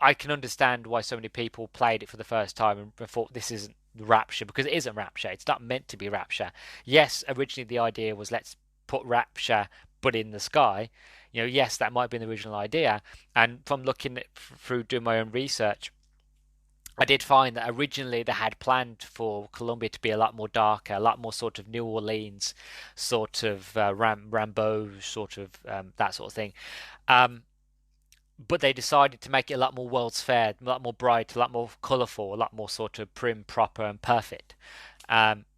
I can understand why so many people played it for the first time and thought this isn't Rapture, because it isn't Rapture. It's not meant to be Rapture. Yes, originally the idea was let's put Rapture but in the sky. Yes, that might have been the original idea. And from looking through doing my own research, I did find that originally they had planned for Colombia to be a lot more darker, a lot more sort of New Orleans, sort of Rambo, sort of that sort of thing. Um, but they decided to make it a lot more World's Fair, a lot more bright, a lot more colourful, a lot more sort of prim, proper, and perfect.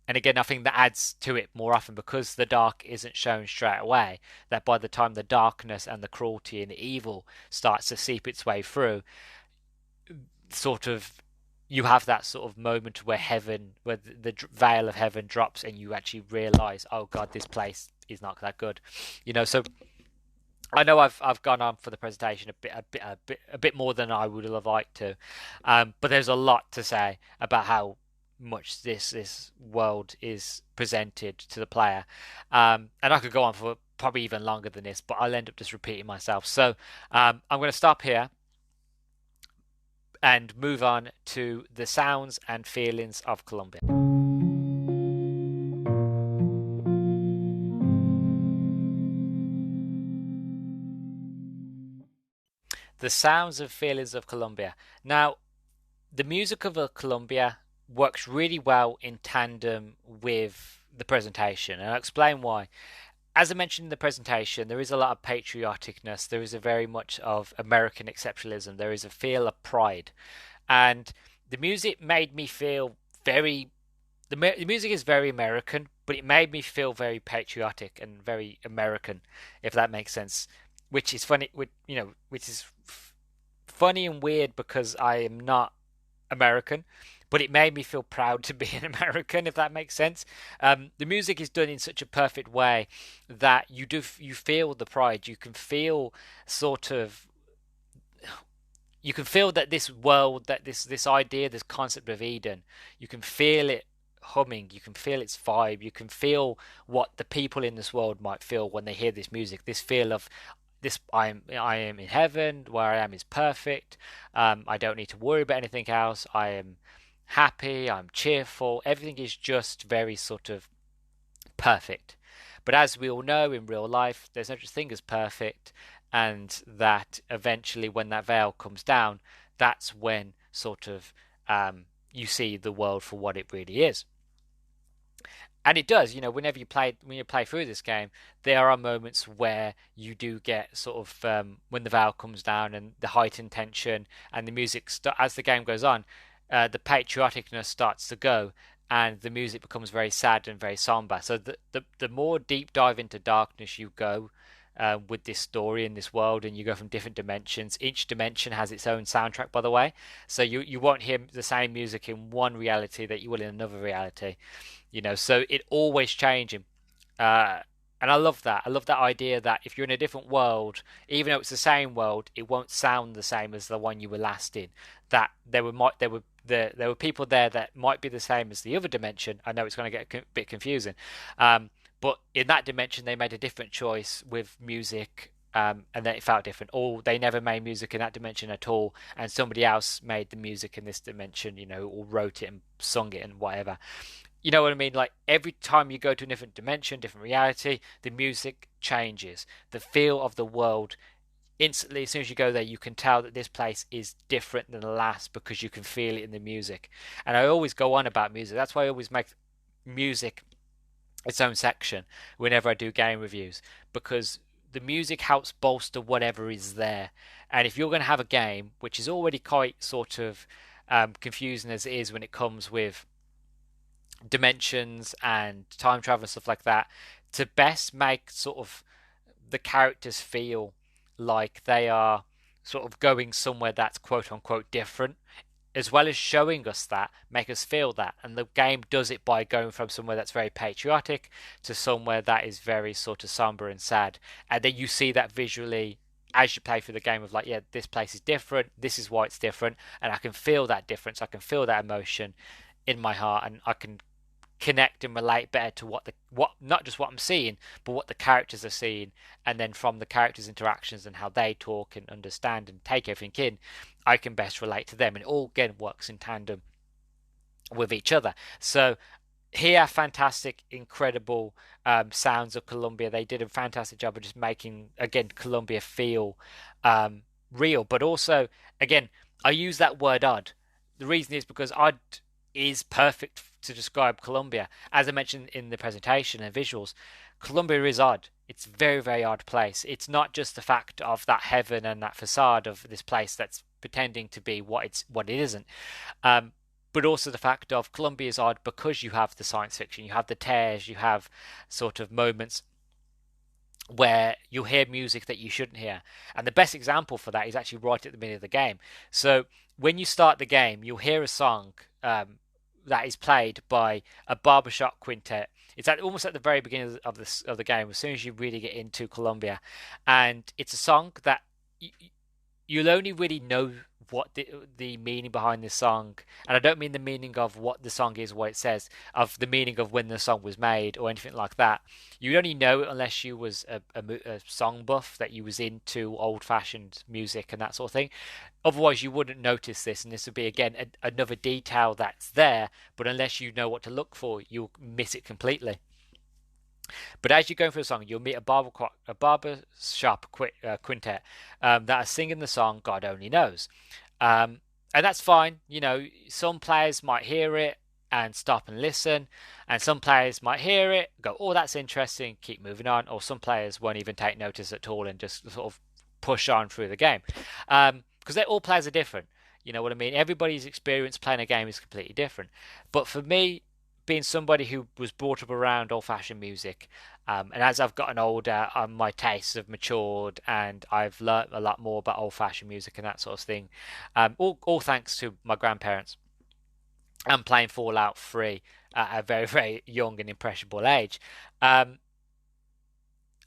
And again, I think that adds to it more often, because the dark isn't shown straight away. That by the time the darkness and the cruelty and the evil starts to seep its way through, sort of you have that sort of moment where heaven, where the veil of heaven drops, and you actually realize, oh God, this place is not that good. So I know I've gone on for the presentation a bit more than I would have liked to, but there's a lot to say about how much this world is presented to the player, and I could go on for probably even longer than this, but I'll end up just repeating myself. So I'm going to stop here and move on to the sounds and feelings of Colombia. The sounds and feelings of Colombia. Now, the music of Colombia works really well in tandem with the presentation, and I'll explain why. As I mentioned in the presentation, there is a lot of patrioticness. There is a very much of American exceptionalism. There is a feel of pride, and the music made me feel very. The music is very American, but it made me feel very patriotic and very American, if that makes sense. Which is funny, which is funny and weird, because I am not American, but it made me feel proud to be an American, if that makes sense. The music is done in such a perfect way that you feel the pride. You can feel sort of, you can feel that this world, that this idea, this concept of Eden, you can feel it humming. You can feel its vibe. You can feel what the people in this world might feel when they hear this music. This feel of this, I am in heaven. Where I am is perfect. I don't need to worry about anything else. I am happy. I'm cheerful. Everything is just very sort of perfect. But as we all know, in real life, there's no such thing as perfect, and that eventually, when that veil comes down, that's when sort of you see the world for what it really is. And it does, when you play through this game, there are moments where you do get sort of when the veil comes down and the heightened tension and the music as the game goes on, the patrioticness starts to go, and the music becomes very sad and very somber. So the more deep dive into darkness you go, with this story in this world, and you go from different dimensions. Each dimension has its own soundtrack, by the way, so you won't hear the same music in one reality that you will in another reality. So it always changing. uh, and I love that idea that if you're in a different world, even though it's the same world, it won't sound the same as the one you were last in. That there were people there that might be the same as the other dimension. I know it's going to get a bit confusing, but in that dimension they made a different choice with music, and then it felt different. Or they never made music in that dimension at all, and somebody else made the music in this dimension, or wrote it and sung it and whatever. You know what I mean? Like every time you go to a different dimension, different reality, the music changes. The feel of the world instantly, as soon as you go there, you can tell that this place is different than the last because you can feel it in the music. And I always go on about music. That's why I always make music its own section whenever I do game reviews, because the music helps bolster whatever is there. And if you're going to have a game which is already quite sort of confusing as it is when it comes with dimensions and time travel and stuff like that, to best make sort of the characters feel like they are sort of going somewhere that's quote unquote different, as well as showing us that, make us feel that. And the game does it by going from somewhere that's very patriotic to somewhere that is very sort of somber and sad. And then you see that visually as you play through the game of like, yeah, this place is different, this is why it's different, and I can feel that difference, I can feel that emotion in my heart, and I can connect and relate better to what not just what I'm seeing, but what the characters are seeing. And then from the characters' interactions and how they talk and understand and take everything in, I can best relate to them, and it all again works in tandem with each other. So here, fantastic, incredible sounds of Colombia. They did a fantastic job of just making again Colombia feel real, but also again I use that word odd. The reason is because odd is perfect to describe Colombia. As I mentioned in the presentation and visuals, Colombia is odd. It's a very, very odd place. It's not just the fact of that heaven and that facade of this place that's pretending to be what it isn't, but also the fact of Colombia is odd because you have the science fiction, you have the tears, you have sort of moments where you'll hear music that you shouldn't hear. And the best example for that is actually right at the beginning of the game. So when you start the game, you'll hear a song that is played by a barbershop quintet. It's almost at the very beginning of the game, as soon as you really get into Colombia, and it's a song that you'll only really know what the meaning behind this song. And I don't mean the meaning of what the song is, what it says, of the meaning of when the song was made or anything like that. You'd only know it unless you was a song buff, that you was into old-fashioned music and that sort of thing. Otherwise you wouldn't notice this, and this would be again another detail that's there, but unless you know what to look for, you'll miss it completely. But as you're going through the song, you'll meet a barber shop quintet that are singing the song God Only Knows. And that's fine. Some players might hear it and stop and listen, and some players might hear it, go, oh, that's interesting, keep moving on, or some players won't even take notice at all and just sort of push on through the game. Because all players are different. You know what I mean? Everybody's experience playing a game is completely different. But for me, being somebody who was brought up around old-fashioned music, and as I've gotten older, my tastes have matured, and I've learnt a lot more about old-fashioned music and that sort of thing. All thanks to my grandparents and playing Fallout 3 at a very, very young and impressionable age. I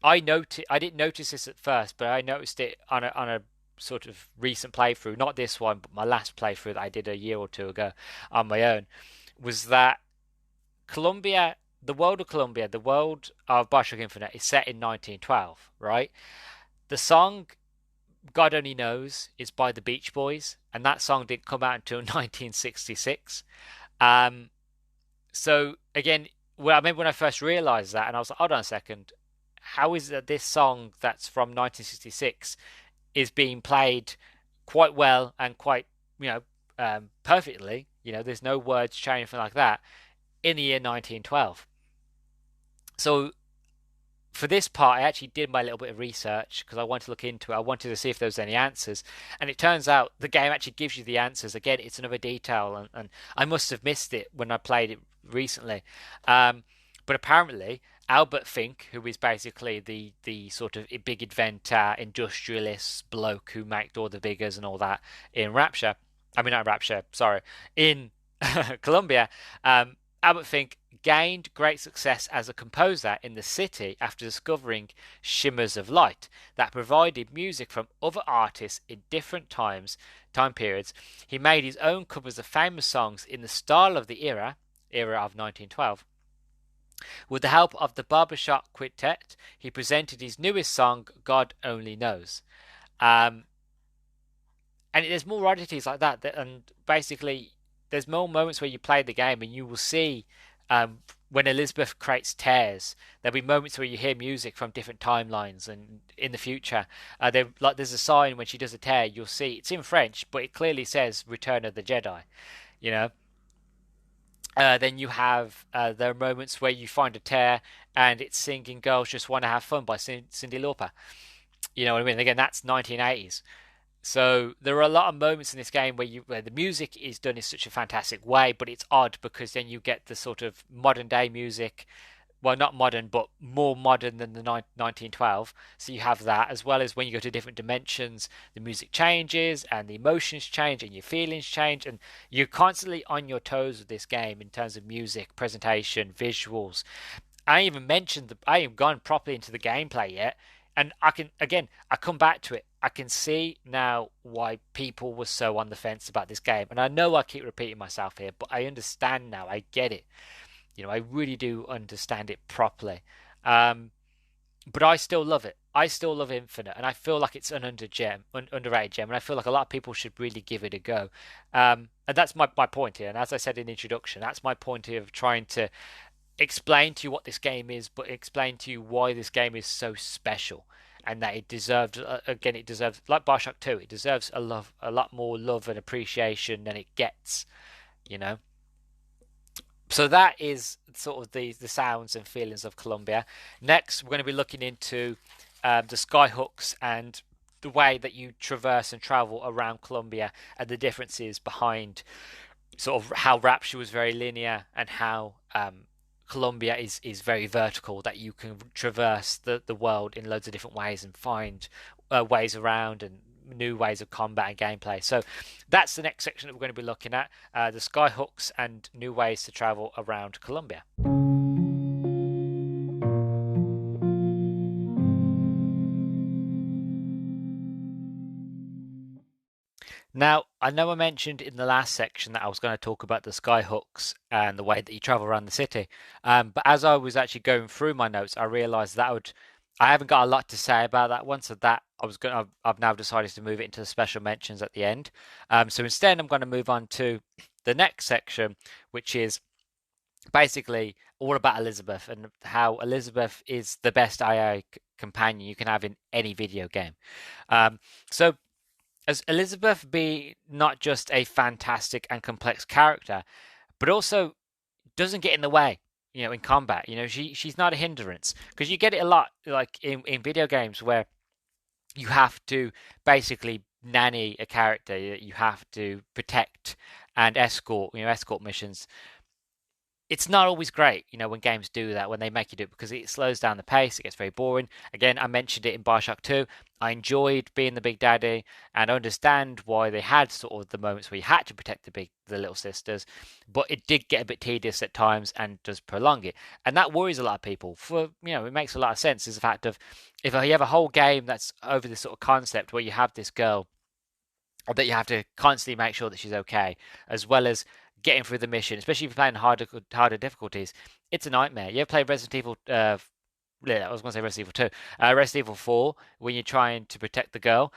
didn't notice this at first, but I noticed it on a sort of recent playthrough, not this one, but my last playthrough that I did a year or two ago on my own, was that Colombia, the world of Colombia, the world of Bioshock Infinite is set in 1912, right? The song God Only Knows is by the Beach Boys, and that song didn't come out until 1966. So again, I remember when I first realized that, and I was like, hold on a second, how is it that this song that's from 1966 is being played quite well and quite, perfectly? There's no words changed, anything like that, in the year 1912. So for this part, I actually did my little bit of research because I wanted to look into it. I wanted to see if there was any answers, and it turns out the game actually gives you the answers. Again, it's another detail, and I must have missed it when I played it recently. But apparently, Albert Fink, who is basically the sort of big inventor, industrialist bloke who made all the biggers and all that in Rapture, I mean not Rapture, sorry, in Colombia, Albert Fink gained great success as a composer in the city after discovering shimmers of light that provided music from other artists in different time periods. He made his own covers of famous songs in the style of the era of 1912. With the help of the Barbershop Quintet, he presented his newest song, God Only Knows. Um, and there's more oddities like that, and basically there's more moments where you play the game and you will see when Elizabeth creates tears, there'll be moments where you hear music from different timelines, and in the future, there's a sign when she does a tear, you'll see it's in French, but it clearly says "Return of the Jedi." You know. Then you have there are moments where you find a tear and it's singing "Girls Just Want to Have Fun" by Cyndi Lauper. You know what I mean? Again, that's 1980s. So there are a lot of moments in this game where the music is done in such a fantastic way, but it's odd because then you get the sort of modern day music. Well, not modern, but more modern than the 1912. So you have that, as well as when you go to different dimensions, the music changes and the emotions change and your feelings change, and you're constantly on your toes with this game in terms of music, presentation, visuals. I haven't gone properly into the gameplay yet, and I come back to it. I can see now why people were so on the fence about this game, and I know I keep repeating myself here, but I understand now. I get it. You know, I really do understand it properly. Um, but I still love it. I still love Infinite, and I feel like it's an underrated gem, and I feel like a lot of people should really give it a go. And that's my point here. And as I said in the introduction, that's my point here of trying to explain to you what this game is, but explain to you why this game is so special, and that it deserves. Again, it deserves, like Bioshock 2, it deserves a lot more love and appreciation than it gets. You know. So that is sort of the sounds and feelings of Colombia. Next, we're going to be looking into the skyhooks and the way that you traverse and travel around Colombia and the differences behind sort of how Rapture was very linear and how Colombia is very vertical, that you can traverse the world in loads of different ways and find ways around and new ways of combat and gameplay. So that's the next section that we're going to be looking at, the skyhooks and new ways to travel around Colombia. Now, I know I mentioned in the last section that I was going to talk about the skyhooks and the way that you travel around the city. But as I was actually going through my notes, I realized I haven't got a lot to say about that one. So that I've now decided to move it into the special mentions at the end. So instead, I'm going to move on to the next section, which is basically all about Elizabeth and how Elizabeth is the best AI companion you can have in any video game. So as Elizabeth be not just a fantastic and complex character, but also doesn't get in the way, you know, in combat. You know, she's not a hindrance, because you get it a lot like in video games where you have to basically nanny a character, you have to protect and escort missions. It's not always great, you know, when games do that, when they make you do it, because it slows down the pace, it gets very boring. Again, I mentioned it in Bioshock 2. I enjoyed being the big daddy, and I understand why they had sort of the moments where you had to protect the little sisters, but it did get a bit tedious at times and does prolong it. And that worries a lot of people. It makes a lot of sense, is the fact of, if you have a whole game that's over this sort of concept where you have this girl that you have to constantly make sure that she's okay, as well as getting through the mission, especially if you're playing harder difficulties. It's a nightmare. You ever play Resident Evil? I was going to say Resident Evil 2, Resident Evil 4, when you're trying to protect the girl.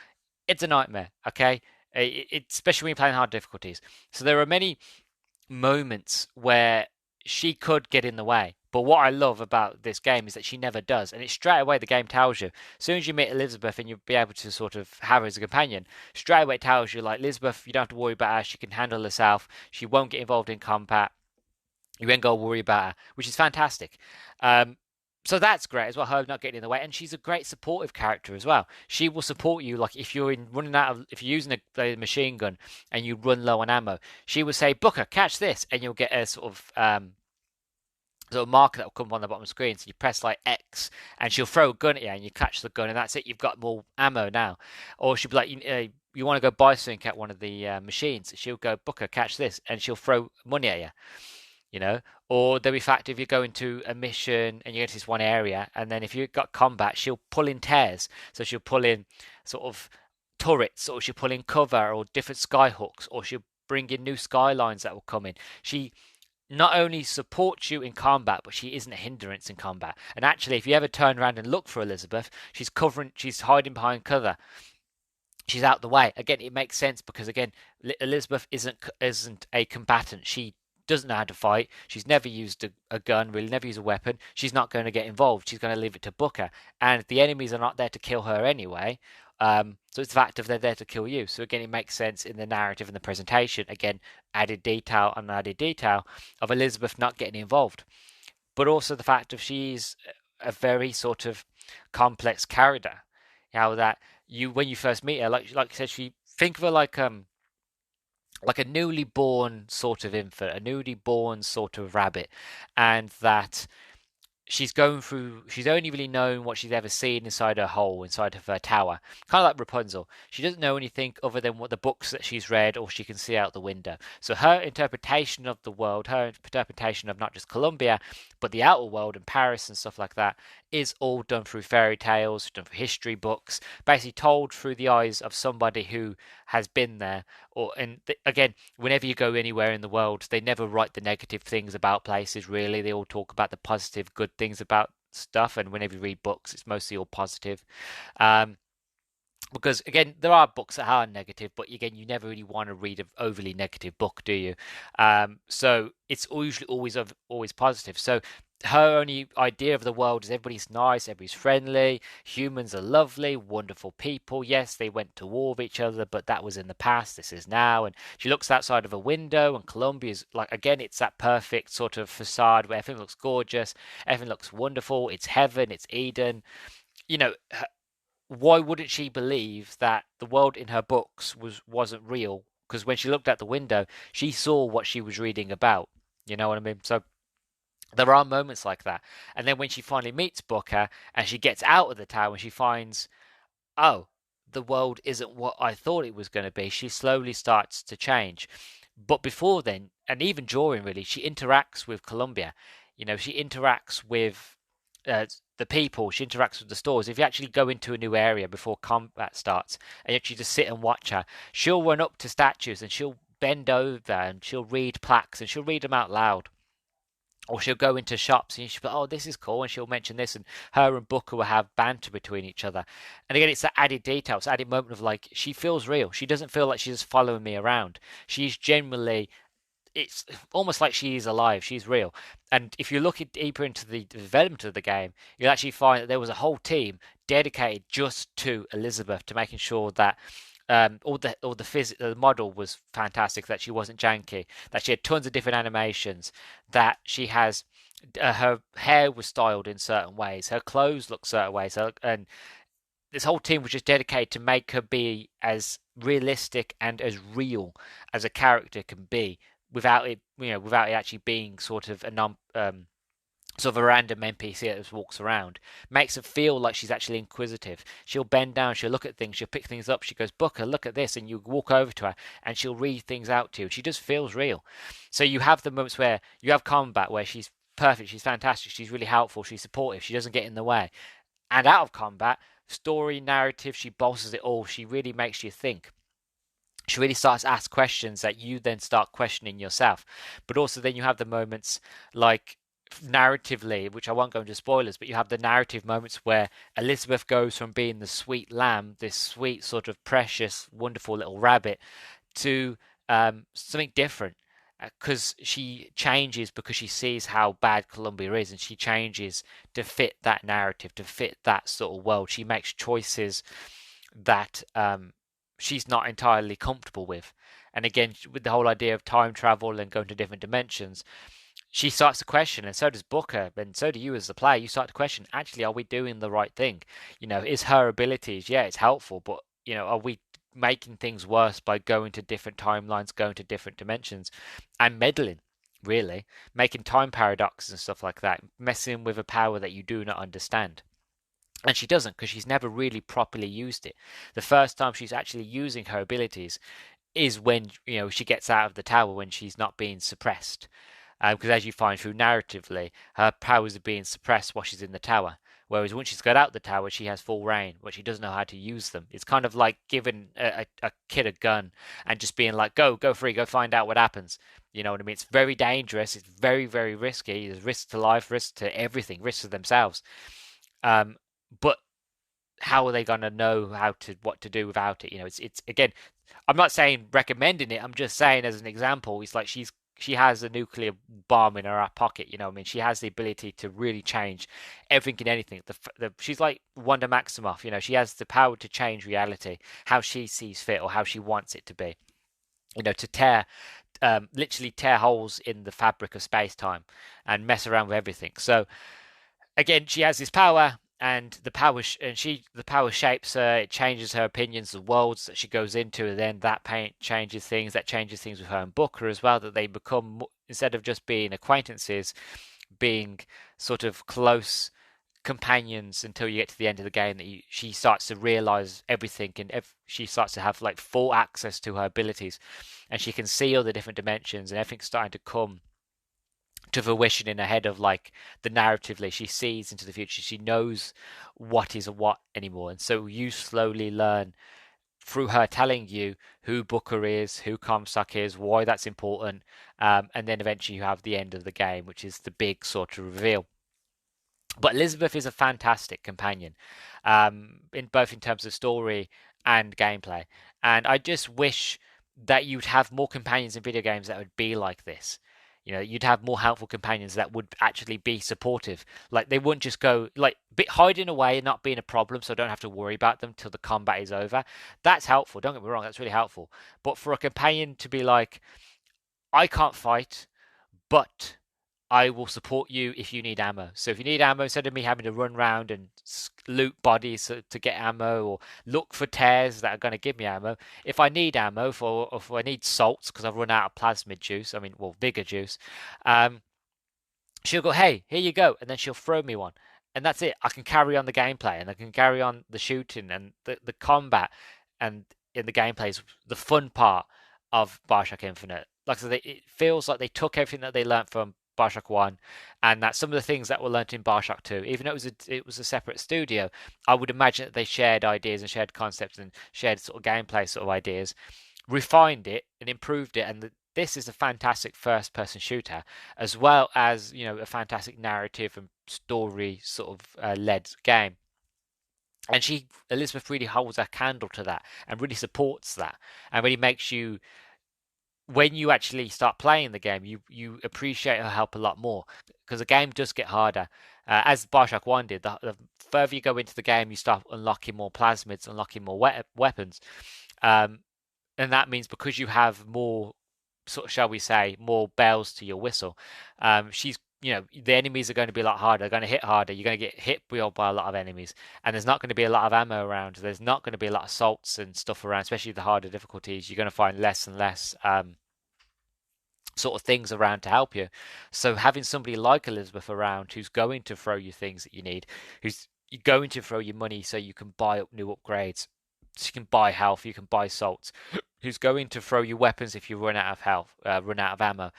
It's a nightmare. Okay, especially when you're playing hard difficulties. So there are many moments where she could get in the way. But what I love about this game is that she never does. And it's straight away the game tells you. As soon as you meet Elizabeth and you'll be able to sort of have her as a companion, straight away it tells you, like, Elizabeth, you don't have to worry about her. She can handle herself. She won't get involved in combat. You ain't got to worry about her, which is fantastic. So that's great as well, her not getting in the way, and she's a great supportive character as well. She will support you, like if you're running out of, if you're using a machine gun and you run low on ammo, she will say, Booker, catch this, and you'll get a sort of marker that will come on the bottom of the screen. So you press like X, and she'll throw a gun at you, and you catch the gun, and that's it. You've got more ammo now. Or she'll be like, you want to go buy something at one of the machines? She'll go, Booker, catch this, and she'll throw money at you. You know, or there'll be fact if you go into a mission and you go to this one area, and then if you've got combat, she'll pull in tears. So she'll pull in sort of turrets, or she'll pull in cover, or different skyhooks, or she'll bring in new skylines that will come in. She not only supports you in combat, but she isn't a hindrance in combat. And actually, if you ever turn around and look for Elizabeth, she's hiding behind cover. She's out the way. Again, it makes sense because again, Elizabeth isn't a combatant. She doesn't know how to fight. She's never used a gun, really never used a weapon. She's not going to get involved. She's going to leave it to Booker. And the enemies are not there to kill her anyway. So it's the fact of they're there to kill you. So again, it makes sense in the narrative and the presentation. Again, added detail and added detail of Elizabeth not getting involved. But also the fact of she's a very sort of complex character. How that you when you first meet her, like I said, think of her like a newly born sort of infant, a newly born sort of rabbit, and that she's only really known what she's ever seen inside her hole, inside of her tower. Kind of like Rapunzel. She doesn't know anything other than what the books that she's read or she can see out the window. So her interpretation of the world, her interpretation of not just Columbia, but the outer world and Paris and stuff like that, is all done through fairy tales, done through history books, basically told through the eyes of somebody who has been there. Again, whenever you go anywhere in the world, they never write the negative things about places, really. They all talk about the positive, good things about stuff. And whenever you read books, it's mostly all positive. Because again, there are books that are negative, but again, you never really want to read an overly negative book, do you? So it's usually always positive. So her only idea of the world is everybody's nice, everybody's friendly, humans are lovely, wonderful people. Yes, they went to war with each other, but that was in the past. This is now. And she looks outside of a window, and Colombia's like, again, it's that perfect sort of facade where everything looks gorgeous, everything looks wonderful. It's heaven, it's Eden. You know, why wouldn't she believe that the world in her books wasn't real? Because when she looked out the window, she saw what she was reading about. You know what I mean? So there are moments like that. And then when she finally meets Booker and she gets out of the tower and she finds, oh, the world isn't what I thought it was going to be, she slowly starts to change. But before then, and even during really, she interacts with Columbia. You know, she interacts with the people, she interacts with the stores. If you actually go into a new area before combat starts and you actually just sit and watch her, she'll run up to statues and she'll bend over and she'll read plaques and she'll read them out loud. Or she'll go into shops and she'll be, oh, this is cool, and she'll mention this, and her and Booker will have banter between each other. And again, it's that added detail, it's that added moment of like, she feels real. She doesn't feel like she's just following me around. She's genuinely, it's almost like she is alive. She's real. And if you look deeper into the development of the game, you'll actually find that there was a whole team dedicated just to Elizabeth, to making sure that the model was fantastic, that she wasn't janky, that she had tons of different animations, that she has her hair was styled in certain ways, her clothes look certain ways, and this whole team was just dedicated to make her be as realistic and as real as a character can be, without it, without it actually being sort of a sort of a random NPC that just walks around. Makes her feel like she's actually inquisitive. She'll bend down, she'll look at things, she'll pick things up. She goes, Booker, look at this, and you walk over to her, and she'll read things out to you. She just feels real. So you have the moments where you have combat where she's perfect, she's fantastic, she's really helpful, she's supportive, she doesn't get in the way. And out of combat, story, narrative, she bosses it all. She really makes you think. She really starts to ask questions that you then start questioning yourself. But also then you have the moments like narratively, which I won't go into spoilers, but you have the narrative moments where Elizabeth goes from being the sweet lamb, this sweet sort of precious, wonderful little rabbit, to something different. Because she changes because she sees how bad Columbia is, and she changes to fit that narrative, to fit that sort of world. She makes choices that she's not entirely comfortable with. And again, with the whole idea of time travel and going to different dimensions, she starts to question, and so does Booker, and so do you as the player. You start to question, actually, are we doing the right thing? Is her abilities, yeah, it's helpful, but are we making things worse by going to different timelines, going to different dimensions, and meddling, really, making time paradoxes and stuff like that, messing with a power that you do not understand. And she doesn't, because she's never really properly used it. The first time she's actually using her abilities is when she gets out of the tower, when she's not being suppressed, because as you find through narratively, her powers are being suppressed while she's in the tower. Whereas once she's got out the tower, she has full reign, but she doesn't know how to use them. It's kind of like giving a kid a gun and just being like, go free, go find out what happens. You know what I mean? It's very dangerous. It's very, very risky. There's risk to life, risk to everything, risk to themselves. But how are they going to know what to do without it? It's again, I'm not saying recommending it. I'm just saying as an example. It's like she has a nuclear bomb in her pocket. I mean, she has the ability to really change everything and anything. She's like Wanda Maximoff. She has the power to change reality how she sees fit or how she wants it to be. To literally tear holes in the fabric of space time and mess around with everything. So again, she has this power, and the power shapes her. It changes her opinions, the worlds that she goes into, and then that changes things. That changes things with her and Booker as well. That they become, instead of just being acquaintances, being sort of close companions until you get to the end of the game. She starts to realize everything, and she starts to have like full access to her abilities, and she can see all the different dimensions, and everything's starting to come to fruition in her head of like the narratively. She sees into the future. She knows what is a what anymore. And so you slowly learn through her telling you who Booker is, who Comstock is, why that's important. And then eventually you have the end of the game, which is the big sort of reveal. But Elizabeth is a fantastic companion, in both in terms of story and gameplay. And I just wish that you'd have more companions in video games that would be like this. You'd have more helpful companions that would actually be supportive. Like they wouldn't just go like hiding away and not being a problem, so I don't have to worry about them till the combat is over. That's helpful. Don't get me wrong, that's really helpful. But for a companion to be like, I can't fight, but I will support you if you need ammo. So if you need ammo, instead of me having to run around and loot bodies to get ammo or look for tears that are going to give me ammo, if I need ammo if I need salts because I've run out of plasmid juice, vigor juice, she'll go, hey, here you go, and then she'll throw me one. And that's it. I can carry on the gameplay, and I can carry on the shooting and the combat, and in the gameplay is the fun part of Bioshock Infinite. Like I said, it feels like they took everything that they learned from Bioshock 1, and that some of the things that were learnt in Bioshock 2, even though it was a separate studio, I would imagine that they shared ideas and shared concepts and shared sort of gameplay sort of ideas, refined it and improved it, and this is a fantastic first-person shooter, as well as a fantastic narrative and story sort of led game. And Elizabeth really holds a candle to that and really supports that, and really makes you, when you actually start playing the game, you appreciate her help a lot more, because the game does get harder, as Bioshock 1 did. The further you go into the game, you start unlocking more plasmids, unlocking more weapons, and that means because you have more, sort of, shall we say, more bells to your whistle, the enemies are going to be a lot harder. They're going to hit harder. You're going to get hit by a lot of enemies, and there's not going to be a lot of ammo around. There's not going to be a lot of salts and stuff around, especially the harder difficulties. You're going to find less and less sort of things around to help you. So having somebody like Elizabeth around, who's going to throw you things that you need, who's going to throw you money so you can buy up new upgrades, so you can buy health, you can buy salts, who's going to throw you weapons if you run out of health, run out of ammo.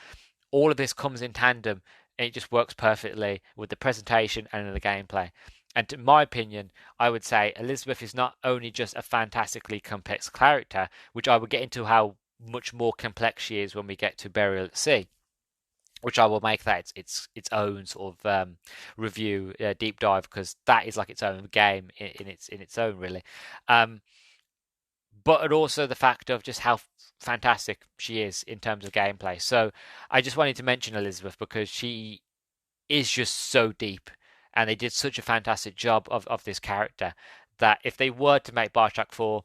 All of this comes in tandem, and it just works perfectly with the presentation and the gameplay. And in my opinion, I would say Elizabeth is not only just a fantastically complex character, which I will get into how much more complex she is when we get to Burial at Sea, which I will make that its own sort of review, deep dive, because that is like its own game in its own, really. But also the fact of just how fantastic she is in terms of gameplay. So I just wanted to mention Elizabeth because she is just so deep, and they did such a fantastic job of this character, that if they were to make Bioshock 4,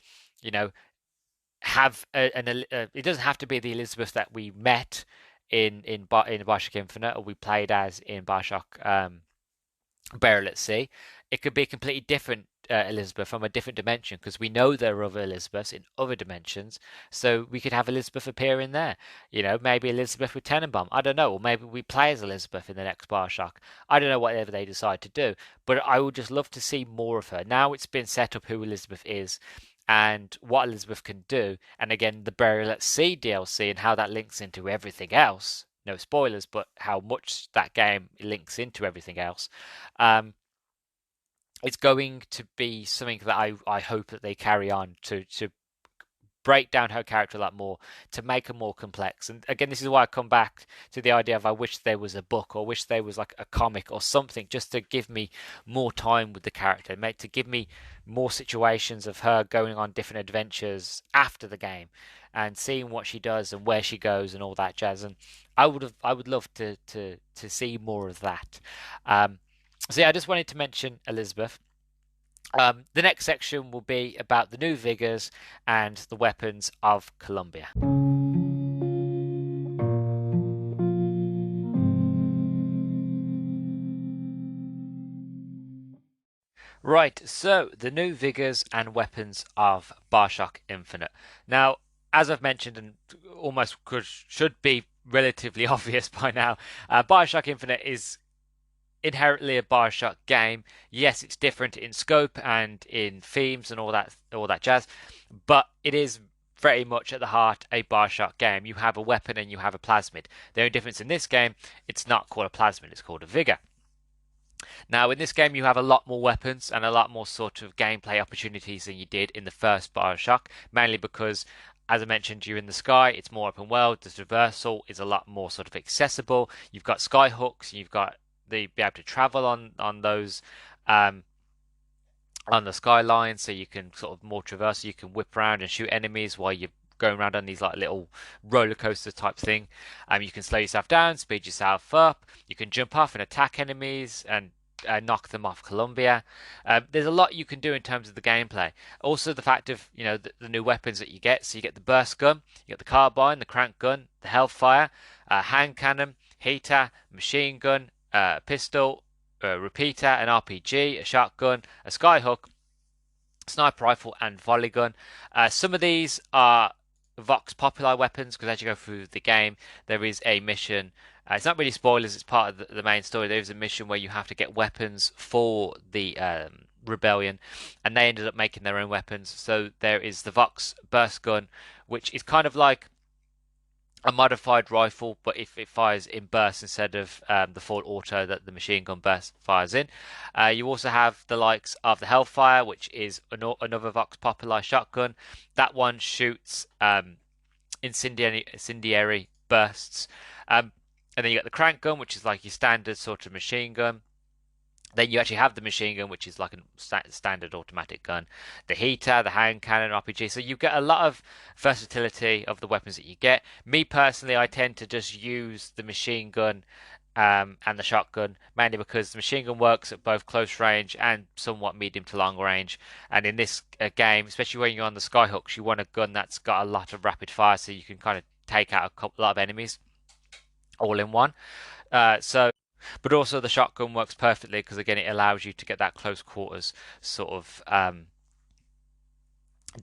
have it doesn't have to be the Elizabeth that we met in Bioshock Infinite, or we played as in Bioshock Burial at Sea, it could be a completely different Elizabeth from a different dimension, because we know there are other Elizabeths in other dimensions. So we could have Elizabeth appear in there. Maybe Elizabeth with Tenenbaum. I don't know. Or maybe we play as Elizabeth in the next Bioshock. I don't know whatever they decide to do. But I would just love to see more of her. Now it's been set up who Elizabeth is and what Elizabeth can do. And again, the Burial at Sea DLC and how that links into everything else. No spoilers, but how much that game links into everything else. It's going to be something that I hope that they carry on to break down her character a lot more, to make her more complex. And again, this is why I come back to the idea of I wish there was a book, or wish there was like a comic or something, just to give me more time with the character, to give me more situations of her going on different adventures after the game and seeing what she does and where she goes and all that jazz. And I would love to see more of that. So yeah, I just wanted to mention Elizabeth. The next section will be about the new vigors and the weapons of Columbia. Right, so the new vigors and weapons of Bioshock Infinite. Now, as I've mentioned, and should be relatively obvious by now, Bioshock Infinite is inherently a Bioshock game. Yes, it's different in scope and in themes and all that jazz, but it is very much at the heart a Bioshock game. You have a weapon and you have a plasmid. The only difference in this game, it's not called a plasmid, it's called a vigor. Now, in this game, you have a lot more weapons and a lot more sort of gameplay opportunities than you did in the first Bioshock, mainly because, as I mentioned, you're in the sky, it's more open world, the traversal is a lot more sort of accessible. You've got sky hooks, you've got the be able to travel on those on the skyline, so you can sort of more traverse. You can whip around and shoot enemies while you're going around on these like little roller coaster type thing. You can slow yourself down, speed yourself up. You can jump off and attack enemies and knock them off Columbia. There's a lot you can do in terms of the gameplay. Also, the fact of the new weapons that you get. So you get the burst gun, you get the carbine, the crank gun, the hellfire, hand cannon, heater, machine gun, pistol, a repeater, an RPG, a shotgun, a skyhook, sniper rifle, and volley gun. Some of these are Vox Populi weapons, because as you go through the game, there is a mission. It's not really spoilers, it's part of the main story. There is a mission where you have to get weapons for the rebellion, and they ended up making their own weapons. So there is the Vox burst gun, which is kind of like a modified rifle, but if it fires in bursts instead of the full auto that the machine gun burst fires in. You also have the likes of the Hellfire, which is another Vox Populi shotgun. That one shoots incendiary bursts. And then you got the crank gun, which is like your standard sort of machine gun. Then you actually have the machine gun, which is like a standard automatic gun. The heater, the hand cannon, RPG. So you get a lot of versatility of the weapons that you get. Me personally, I tend to just use the machine gun and the shotgun, mainly because the machine gun works at both close range and somewhat medium to long range. And in this game, especially when you're on the skyhooks, you want a gun that's got a lot of rapid fire, so you can kind of take out a lot of enemies all in one. But also the shotgun works perfectly because again it allows you to get that close quarters sort of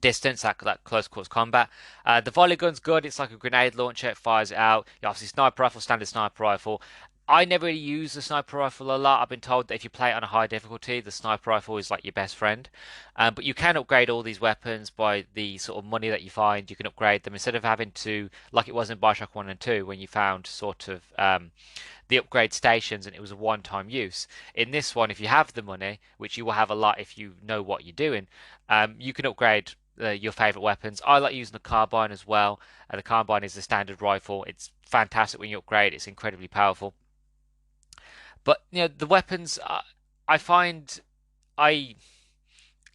distance, that close quarters combat. The volley gun's good. It's like a grenade launcher. It fires it out. You obviously sniper rifle, standard sniper rifle. I never really use the sniper rifle a lot. I've been told that if you play it on a high difficulty, the sniper rifle is like your best friend. But you can upgrade all these weapons by the sort of money that you find. You can upgrade them instead of having to, like it was in Bioshock 1 and 2, when you found sort of the upgrade stations and it was a one-time use. In this one, if you have the money, which you will have a lot if you know what you're doing, you can upgrade your favorite weapons. I like using the carbine as well. The carbine is a standard rifle. It's fantastic when you upgrade. It's incredibly powerful. But the weapons, I find I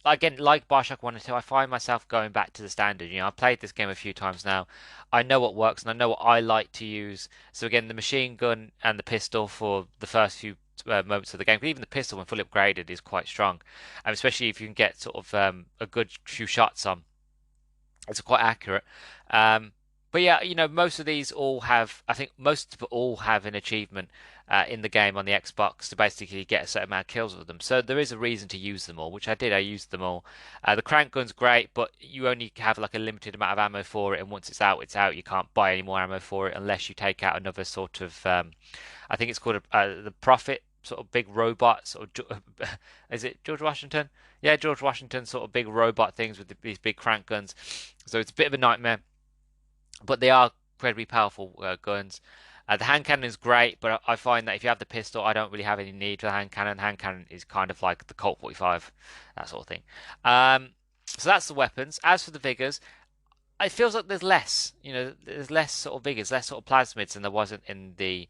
again, like Bioshock 1 and 2, I find myself going back to the standard. I've played this game a few times now. I know what works and I know what I like to use. So again, the machine gun and the pistol for the first few moments of the game, but even the pistol when fully upgraded is quite strong. Especially if you can get sort of a good few shots on. It's quite accurate. But yeah, most of these all have, I think most of all have an achievement in the game on the Xbox to basically get a certain amount of kills with them. So there is a reason to use them all, which I did. I used them all. The crank gun's great, but you only have like a limited amount of ammo for it, and once it's out, it's out. You can't buy any more ammo for it unless you take out another sort of, I think it's called the Prophet sort of big robot sort of. Is it George Washington? Yeah, George Washington sort of big robot things with these big crank guns. So it's a bit of a nightmare, but they are incredibly powerful guns. The hand cannon is great, but I find that if you have the pistol, I don't really have any need for the hand cannon. The hand cannon is kind of like the Colt 45, that sort of thing. So that's the weapons. As for the vigors, it feels like there's less. There's less sort of vigors, less sort of plasmids than there wasn't in the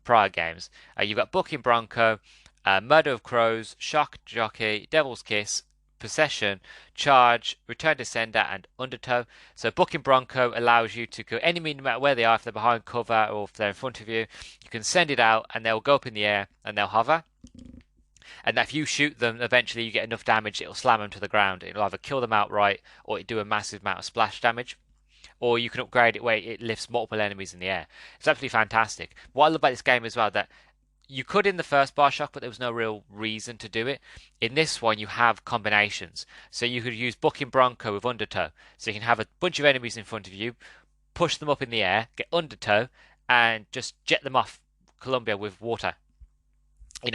prior games. You've got Booking Bronco, Murder of Crows, Shock Jockey, Devil's Kiss, Possession, Charge, Return to Sender, and Undertow. So Booking Bronco allows you to go enemy no matter where they are, if they're behind cover or if they're in front of you. You can send it out and they'll go up in the air and they'll hover. And if you shoot them, eventually you get enough damage, it'll slam them to the ground. It'll either kill them outright or it'll do a massive amount of splash damage. Or you can upgrade it where it lifts multiple enemies in the air. It's absolutely fantastic. What I love about this game as well, that you could in the first Bioshock, but there was no real reason to do it. In this one, you have combinations. So you could use Booking Bronco with Undertow. So you can have a bunch of enemies in front of you, push them up in the air, get Undertow, and just jet them off Columbia with water.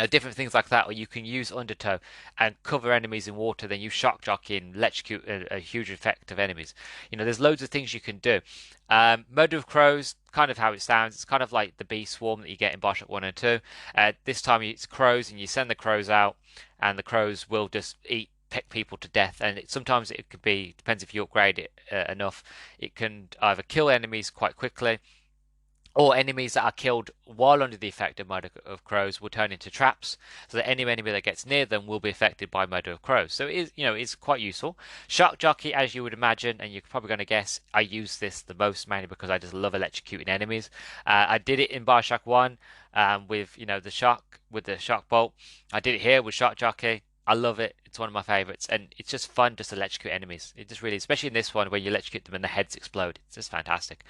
Different things like that, or you can use Undertow and cover enemies in water, then you shock jockey and electrocute a huge effect of enemies. There's loads of things you can do. Murder of Crows, kind of how it sounds. It's kind of like the bee swarm that you get in Bioshock 1 and 2. This time it's crows, and you send the crows out, and the crows will just peck people to death. And sometimes it could be, depends if you upgrade it enough, it can either kill enemies quite quickly, or enemies that are killed while under the effect of Murder of Crows will turn into traps, so that any enemy that gets near them will be affected by Murder of Crows. So it's quite useful. Shock Jockey, as you would imagine, and you're probably going to guess, I use this the most mainly because I just love electrocuting enemies. I did it in Bioshock 1 with the shock bolt. I did it here with Shock Jockey. I love it. It's one of my favorites, and it's just fun just to electrocute enemies. It just really, especially in this one where you electrocute them and the heads explode. It's just fantastic.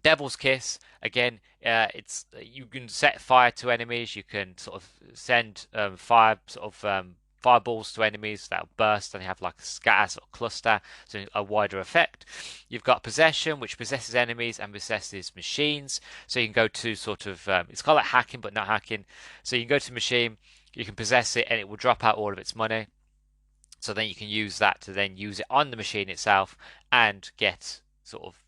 Devil's Kiss, again, it's you can set fire to enemies. You can sort of send fireballs to enemies that'll burst, and you have like a scatter sort of cluster, so a wider effect. You've got Possession, which possesses enemies and possesses machines. So you can go to sort of it's kind of like hacking, but not hacking. So you can go to machine, you can possess it, and it will drop out all of its money. So then you can use that to then use it on the machine itself and get sort of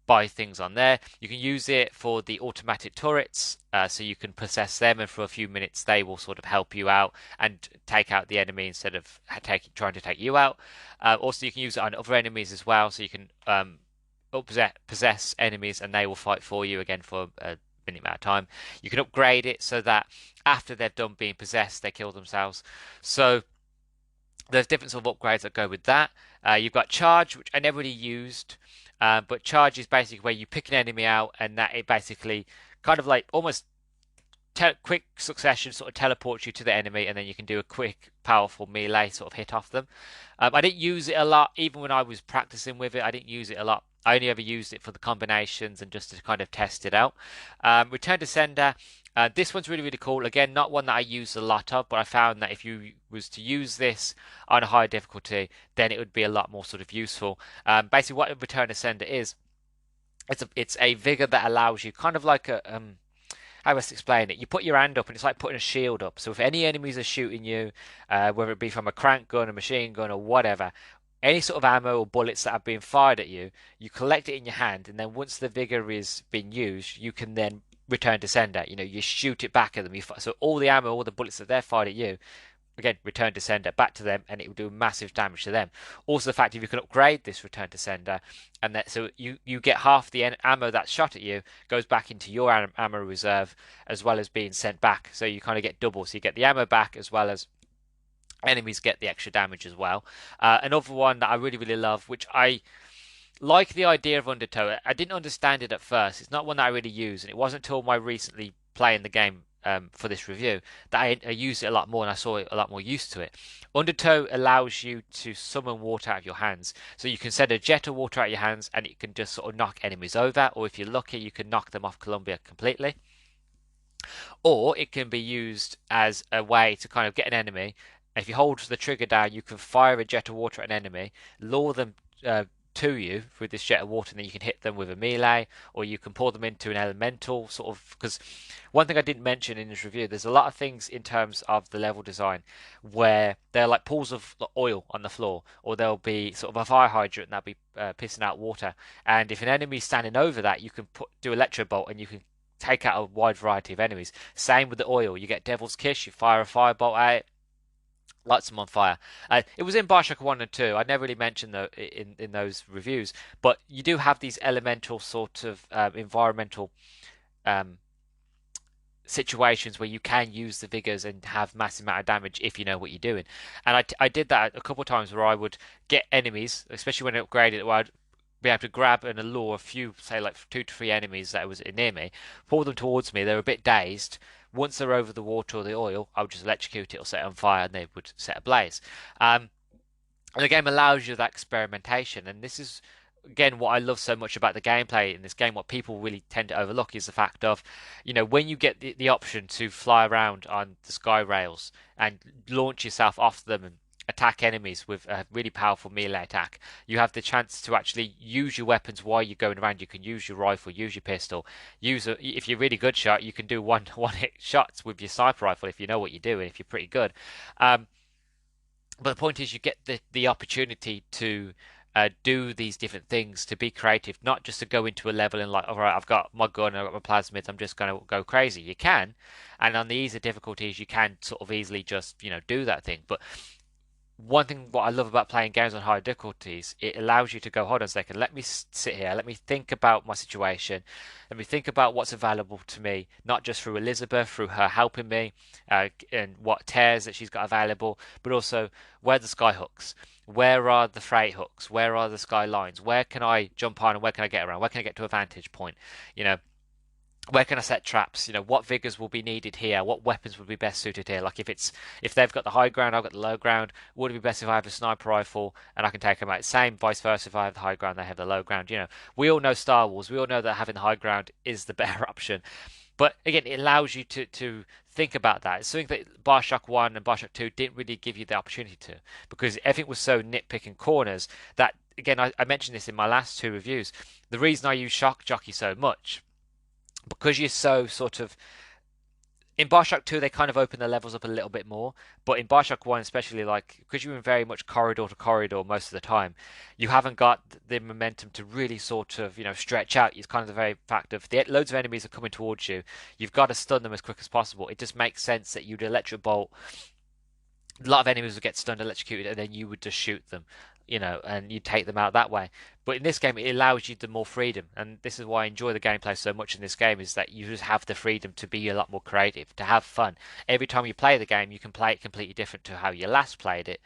buy things on there. You can use it for the automatic turrets, so you can possess them, and for a few minutes they will sort of help you out and take out the enemy instead of trying to take you out. Also, you can use it on other enemies as well, so you can possess enemies and they will fight for you again for a minute amount of time. You can upgrade it so that after they've done being possessed, they kill themselves. So there's different sort of upgrades that go with that. You've got Charge, which I never really used. But Charge is basically where you pick an enemy out, and that it basically kind of like almost quick succession sort of teleports you to the enemy, and then you can do a quick, powerful melee sort of hit off them. I didn't use it a lot, even when I was practicing with it. I didn't use it a lot. I only ever used it for the combinations and just to kind of test it out. Return to Sender. This one's really, really cool. Again, not one that I use a lot of, but I found that if you was to use this on a higher difficulty, then it would be a lot more sort of useful. Basically, what a Return to Sender is, it's a vigor that allows you kind of like a how best explain it? You put your hand up, and it's like putting a shield up. So if any enemies are shooting you, whether it be from a crank gun, a machine gun, or whatever, any sort of ammo or bullets that are being fired at you, you collect it in your hand, and then once the vigor is being used, you can then return to sender. You shoot it back at them. So all the ammo, all the bullets that they're fired at you, again, return to sender back to them, and it will do massive damage to them. Also, the fact if you can upgrade this return to sender, and that so you get half the ammo that's shot at you goes back into your ammo reserve, as well as being sent back. So you kind of get double. So you get the ammo back, as well as enemies get the extra damage as well. Another one that I really, really love, which I like the idea of Undertow. I didn't understand it at first. It's not one that I really use, and it wasn't until my recently playing the game for this review, that I used it a lot more and I saw a lot more use to it. Undertow allows you to summon water out of your hands, so you can send a jet of water out of your hands and it can just sort of knock enemies over, or if you're lucky, you can knock them off Columbia completely. Or it can be used as a way to kind of get an enemy. If you hold the trigger down, you can fire a jet of water at an enemy, lure them to you with this jet of water, and then you can hit them with a melee, or you can pour them into an elemental sort of. Because one thing I didn't mention in this review, there's a lot of things in terms of the level design where they're like pools of oil on the floor, or there'll be sort of a fire hydrant and that'll be pissing out water. And if an enemy's standing over that, you can do electro bolt, and you can take out a wide variety of enemies. Same with the oil. You get Devil's Kiss, you fire a firebolt at it, lights them on fire. It was in Bioshock 1 and 2. I never really mentioned in those reviews, but you do have these elemental sort of environmental um, situations where you can use the vigors and have massive amount of damage if you know what you're doing. And I did that a couple of times where I would get enemies, especially when I upgraded, where I'd be able to grab and allure a few, say like 2 to 3 enemies that was near me, pull them towards me. They're a bit dazed. Once they're over the water or the oil, I would just electrocute it or set it on fire, and they would set ablaze. And the game allows you that experimentation, and this is again what I love so much about the gameplay in this game. What people really tend to overlook is the fact of, when you get the option to fly around on the sky rails and launch yourself off them and attack enemies with a really powerful melee attack, you have the chance to actually use your weapons while you're going around. You can use your rifle, use your pistol, if you're really good shot, you can do one hit shots with your sniper rifle if you know what you're doing, if you're pretty good. But the point is, you get the opportunity to do these different things, to be creative, not just to go into a level and like, all right, I've got my gun, I've got my plasmids, I'm just going to go crazy. You can, and on the easier difficulties, you can sort of easily just do that thing. But one thing what I love about playing games on higher difficulties, it allows you to go, hold on a second, let me sit here, let me think about my situation, let me think about what's available to me, not just through Elizabeth, through her helping me, and what tears that she's got available, but also where are the sky hooks, where are the freight hooks, where are the sky lines, where can I jump on and where can I get around, where can I get to a vantage point, where can I set traps? What vigors will be needed here? What weapons would be best suited here? Like if they've got the high ground, I've got the low ground. Would it be best if I have a sniper rifle and I can take them out? Same, vice versa. If I have the high ground, they have the low ground. We all know Star Wars. We all know that having the high ground is the better option. But again, it allows you to think about that. It's something that Bioshock 1 and Bioshock 2 didn't really give you the opportunity to, because everything was so nitpicking corners that, again, I mentioned this in my last 2 reviews. The reason I use Shock Jockey so much, because you're so sort of in Bioshock 2, they kind of open the levels up a little bit more, but in Bioshock 1, especially, like, because you're in very much corridor to corridor most of the time, you haven't got the momentum to really sort of stretch out. It's kind of the very fact of loads of enemies are coming towards you. You've got to stun them as quick as possible. It just makes sense that you'd electric bolt. A lot of enemies would get stunned, electrocuted, and then you would just shoot them, and you take them out that way. But in this game, it allows you the more freedom, and this is why I enjoy the gameplay so much in this game, is that you just have the freedom to be a lot more creative, to have fun. Every time you play the game, you can play it completely different to how you last played it,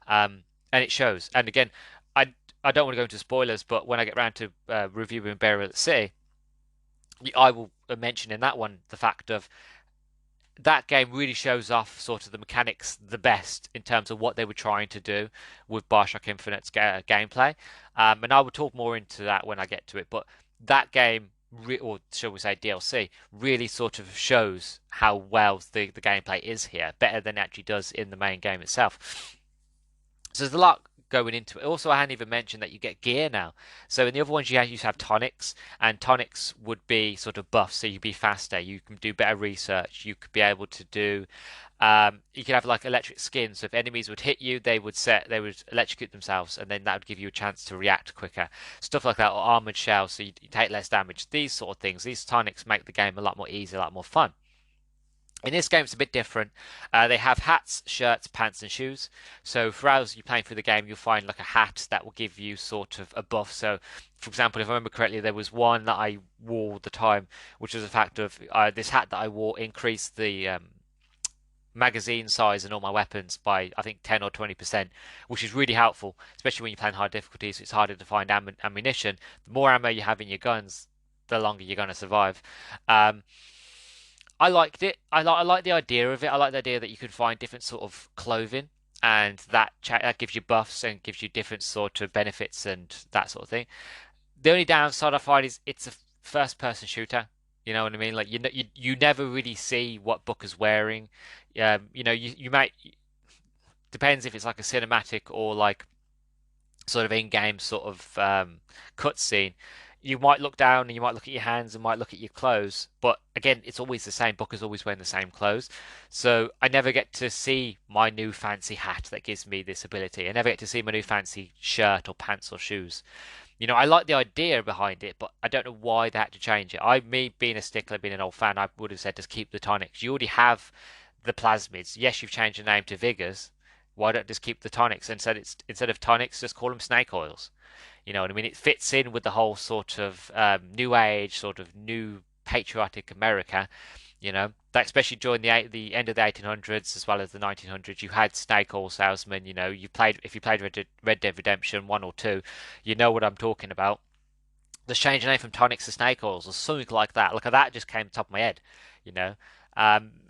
and it shows. And again, I don't want to go into spoilers, but when I get around to reviewing Burial at Sea, I will mention in that one the fact of that game really shows off sort of the mechanics the best in terms of what they were trying to do with Bioshock Infinite's gameplay. And I will talk more into that when I get to it. But that game, or shall we say DLC, really sort of shows how well the gameplay is here, better than it actually does in the main game itself. So there's a lot going into it. Also, I hadn't even mentioned that you get gear now. So in the other ones, you used to have tonics, and tonics would be sort of buffs, so you'd be faster. You can do better research. You could be able to do. You could have like electric skins. So if enemies would hit you, they would electrocute themselves, and then that would give you a chance to react quicker. Stuff like that, or armored shells, so you take less damage. These sort of things. These tonics make the game a lot more easy, a lot more fun. In this game, it's a bit different. They have hats, shirts, pants, and shoes. So for as you're playing through the game, you'll find like a hat that will give you sort of a buff. So, for example, if I remember correctly, there was one that I wore all the time, which was the fact of this hat that I wore increased the magazine size and all my weapons by, I think, 10 or 20%, which is really helpful, especially when you're playing hard difficulties. It's harder to find ammunition. The more ammo you have in your guns, the longer you're going to survive. I liked it. I like the idea of it. I like the idea that you could find different sort of clothing, and that gives you buffs and gives you different sort of benefits and that sort of thing. The only downside I find is it's a first person shooter. You know what I mean? Like you never really see what Booker's wearing. You might, depends if it's like a cinematic or like sort of in-game sort of cutscene. You might look down and you might look at your hands and might look at your clothes, but again, it's always the same. Booker's always wearing the same clothes, so I never get to see my new fancy hat that gives me this ability. I never get to see my new fancy shirt or pants or shoes. I like the idea behind it, but I don't know why they had to change it. Me being a stickler, being an old fan, I would have said just keep the tonics. You already have the plasmids. Yes, you've changed the name to Vigors. Why don't just keep the tonics instead of tonics, just call them snake oils? You know what I mean? It fits in with the whole sort of new age, sort of new patriotic America. That especially during the end of the 1800s as well as the 1900s, you had snake oil salesmen. If you played Red Dead Redemption 1 or 2, you know what I'm talking about. Just change the name from tonics to snake oils or something like that. Look at that, just came top of my head. You know,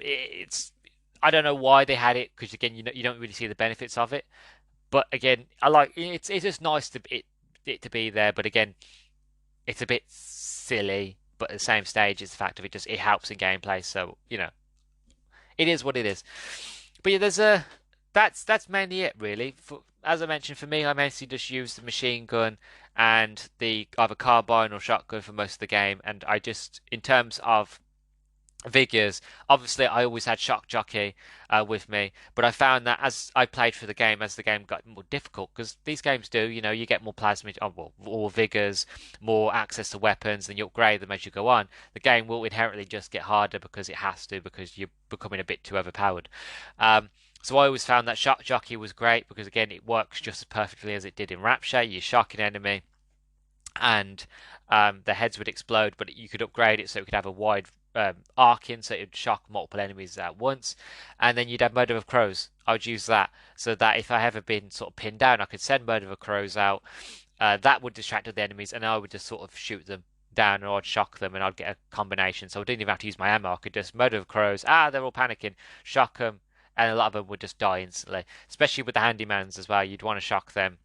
it's I don't know why they had it because again, you don't really see the benefits of it. But again, I like it's just nice it to be there. But again, it's a bit silly. But at the same stage, it's the fact of it helps in gameplay. So it is what it is. But yeah, that's mainly it really. As I mentioned, for me, I mostly just use the machine gun and the either carbine or shotgun for most of the game. And I just, in terms of figures, obviously I always had Shock Jockey with me, but I found that as I played through the game, as the game got more difficult, because these games do, you get more plasmid, more vigors, more access to weapons, and you upgrade them as you go on. The game will inherently just get harder because it has to, because you're becoming a bit too overpowered. So I always found that Shock Jockey was great because again, it works just as perfectly as it did in Rapture. You shock an enemy and the heads would explode, but you could upgrade it so it could have a wide arcing, so it would shock multiple enemies at once. And then you'd have Murder of Crows. I would use that so that if I ever been sort of pinned down, I could send Murder of Crows out. That would distract the enemies, and I would just sort of shoot them down, or I'd shock them, and I'd get a combination. So I didn't even have to use my ammo. I could just Murder of Crows. They're all panicking. Shock them, and a lot of them would just die instantly. Especially with the handymans as well. You'd want to shock them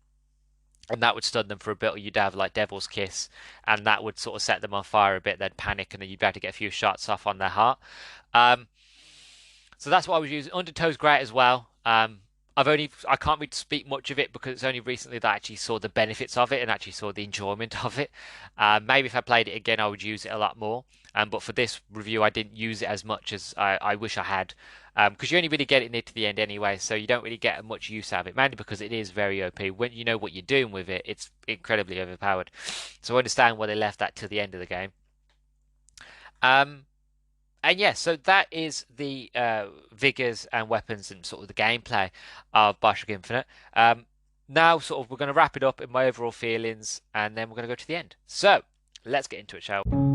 and that would stun them for a bit, or you'd have like Devil's Kiss, and that would sort of set them on fire a bit. They'd panic, and then you'd be able to get a few shots off on their heart. Um, so that's what I was using. Undertow's great as well. I can't really speak much of it because it's only recently that I actually saw the benefits of it and actually saw the enjoyment of it. Maybe if I played it again, I would use it a lot more. But for this review, I didn't use it as much as I wish I had. Because you only really get it near to the end anyway, so you don't really get much use out of it, mainly because it is very OP. When you know what you're doing with it, it's incredibly overpowered. So I understand why they left that to the end of the game. Um, and yeah, so that is the vigors and weapons and sort of the gameplay of Bioshock Infinite. Now, sort of, we're going to wrap it up in my overall feelings, and then we're going to go to the end. So let's get into it, shall we?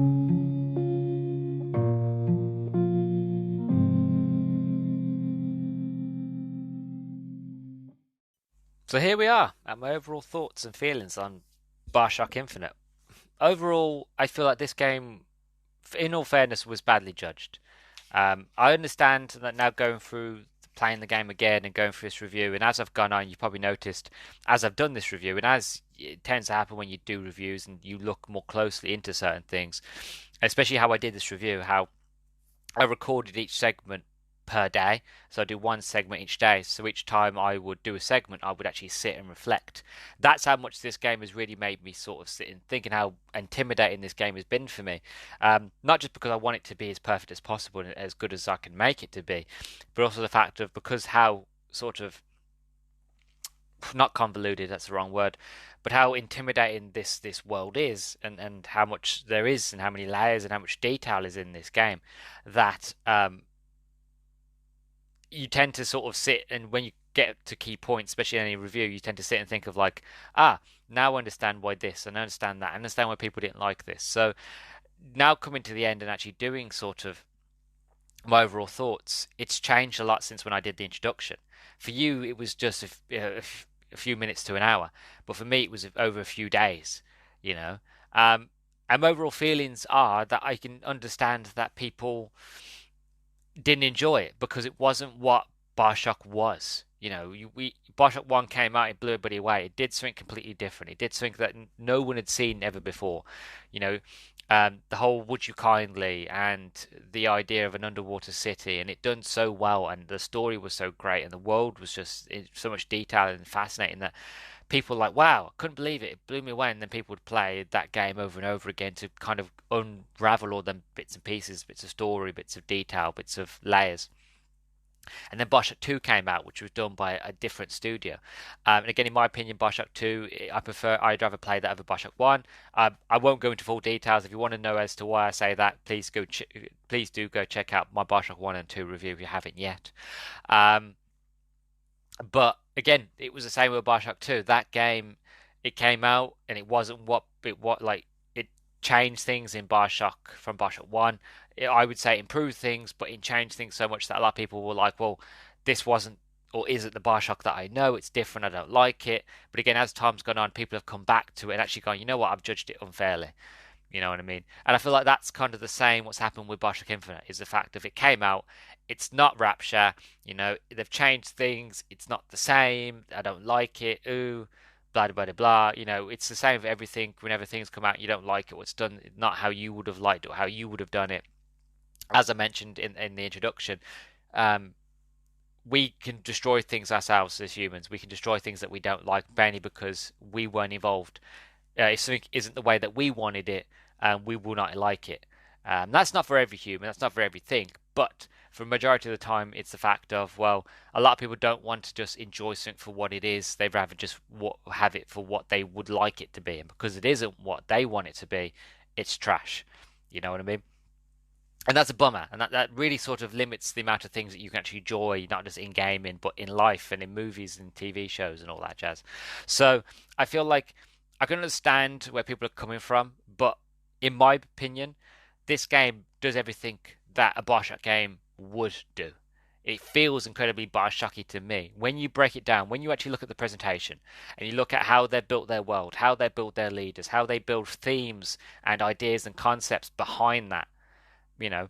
So here we are at my overall thoughts and feelings on Bioshock Infinite. Overall, I feel like this game, in all fairness, was badly judged. I understand that now going through playing the game again and going through this review, and as I've gone on, you've probably noticed as I've done this review, and as it tends to happen when you do reviews and you look more closely into certain things, especially how I did this review, how I recorded each segment per day. So I do one segment each day. So each time I would do a segment, I would actually sit and reflect. That's how much this game has really made me sort of sit and thinking how intimidating this game has been for me. Not just because I want it to be as perfect as possible and as good as I can make it to be, but also the fact of because how sort of not convoluted, that's the wrong word, but how intimidating this world is, and how much there is and how many layers and how much detail is in this game, that you tend to sort of sit, and when you get to key points, especially in any review, you tend to sit and think of like, now I understand why this, and I understand that, I understand why people didn't like this. So now coming to the end and actually doing sort of my overall thoughts, it's changed a lot since when I did the introduction. For you, it was just a few minutes to an hour, but for me, it was over a few days. You know, and my overall feelings are that I can understand that people didn't enjoy it because it wasn't what Bioshock was. Bioshock One came out, it blew everybody away. It did something completely different. It did something that no one had seen ever before. You know, the whole "Would you kindly" and the idea of an underwater city, and it done so well, and the story was so great, and the world was just in so much detail and fascinating that people were like, wow, I couldn't believe it. It blew me away. And then people would play that game over and over again to kind of unravel all them bits and pieces, bits of story, bits of detail, bits of layers. And then Bioshock 2 came out, which was done by a different studio. And again, in my opinion, Bioshock 2, I'd rather play that over Bioshock 1. I won't go into full details. If you want to know as to why I say that, please do go check out my Bioshock 1 and 2 review if you haven't yet. Um, but again, it was the same with Bioshock 2. That game, it came out and it wasn't what like it changed things in Bioshock from Bioshock 1. I would say it improved things, but it changed things so much that a lot of people were like, well, this wasn't or isn't the Bioshock that I know. It's different. I don't like it. But again, as time's gone on, people have come back to it and actually gone, you know what? I've judged it unfairly. You know what I mean? And I feel like that's kind of the same what's happened with Bioshock Infinite is the fact of it came out, it's not Rapture, they've changed things, it's not the same, I don't like it, ooh, blah blah blah blah. It's the same for everything. Whenever things come out, you don't like it, what's done, not how you would have liked it or how you would have done it. As I mentioned in the introduction, um, we can destroy things ourselves as humans. We can destroy things that we don't like, mainly because we weren't involved. If something isn't the way that we wanted it, we will not like it. That's not for every human, that's not for everything, but for a majority of the time, it's the fact of, well, a lot of people don't want to just enjoy something for what it is. They'd rather just have it for what they would like it to be. And because it isn't what they want it to be, it's trash. You know what I mean? And that's a bummer, and that really sort of limits the amount of things that you can actually enjoy, not just in gaming, but in life and in movies and TV shows and all that jazz. So I feel like I can understand where people are coming from, but in my opinion, this game does everything that a Bioshock game would do. It feels incredibly Bioshocky to me. When you break it down, when you actually look at the presentation and you look at how they built their world, how they built their leaders, how they build themes and ideas and concepts behind that, you know,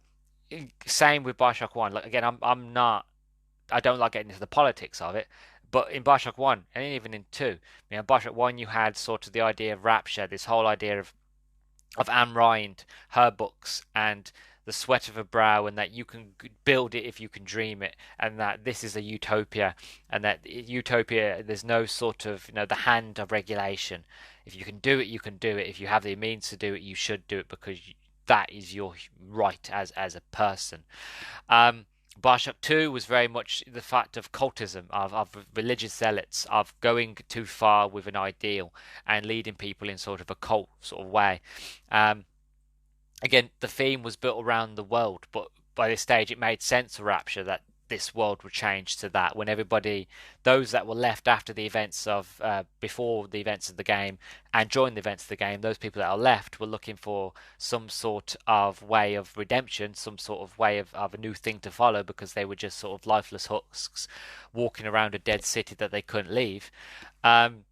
same with Bioshock One. Like again, I don't like getting into the politics of it, but in Bioshock One and even in Two, Bioshock One, you had sort of the idea of Rapture, this whole idea of Anne Rind, her books, and the sweat of a brow, and that you can build it if you can dream it, and that this is a utopia, and that utopia, there's no sort of, the hand of regulation. If you can do it, you can do it. If you have the means to do it, you should do it because that is your right as a person. Um, Bioshock 2 was very much the fact of cultism, of religious zealots, of going too far with an ideal and leading people in sort of a cult sort of way. Um, Again, the theme was built around the world, but by this stage it made sense for Rapture that this world would change to that when everybody, those that were left after the events of before the events of the game and during the events of the game, those people that are left were looking for some sort of way of redemption, some sort of way of a new thing to follow because they were just sort of lifeless husks walking around a dead city that they couldn't leave. Um,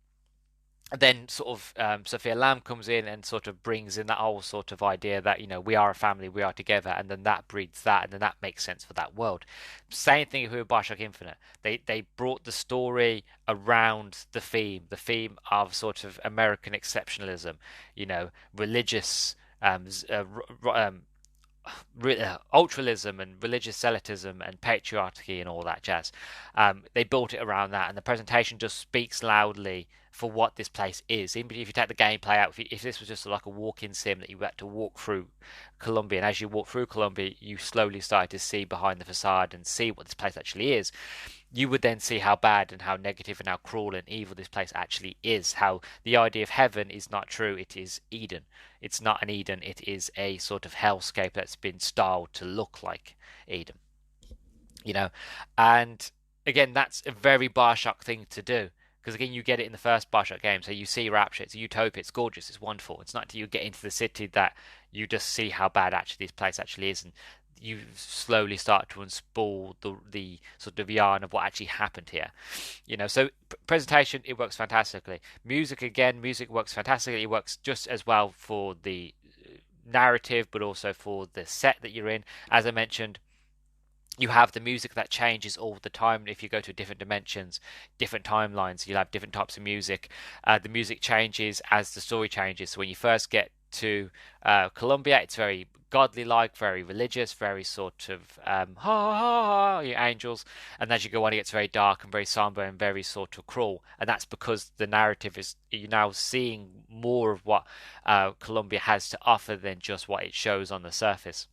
then sort of Sophia Lamb comes in and sort of brings in that whole sort of idea that we are a family, we are together, and then that breeds that, and then that makes sense for that world. Same thing with Bioshock Infinite. They brought the story around the theme of sort of American exceptionalism, religious ultralism and religious zealotism and patriarchy and all that jazz. They built it around that, and the presentation just speaks loudly for what this place is. Even if you take the gameplay out, if this was just like a walk-in sim that you had to walk through Colombia, and as you walk through Colombia, you slowly start to see behind the facade and see what this place actually is, you would then see how bad and how negative and how cruel and evil this place actually is. How the idea of heaven is not true, it is Eden. It's not an Eden, it is a sort of hellscape that's been styled to look like Eden. You know, and again, that's a very Bioshock thing to do. Because again, you get it in the first Bioshock game, so you see Rapture, it's a utopia, it's gorgeous, it's wonderful. It's not until you get into the city that you just see how bad actually this place actually is, and you slowly start to unspool the sort of yarn of what actually happened here. So presentation, it works fantastically. Music, again, music works fantastically. It works just as well for the narrative, but also for the set that you're in. As I mentioned, You have the music that changes all the time. If you go to different dimensions, different timelines, you'll have different types of music. The music changes as the story changes. So when you first get to Colombia, it's very godly like, very religious, very sort of ha ha ha, you angels. And as you go on, it gets very dark and very somber and very sort of cruel. And that's because the narrative is, you're now seeing more of what Colombia has to offer than just what it shows on the surface.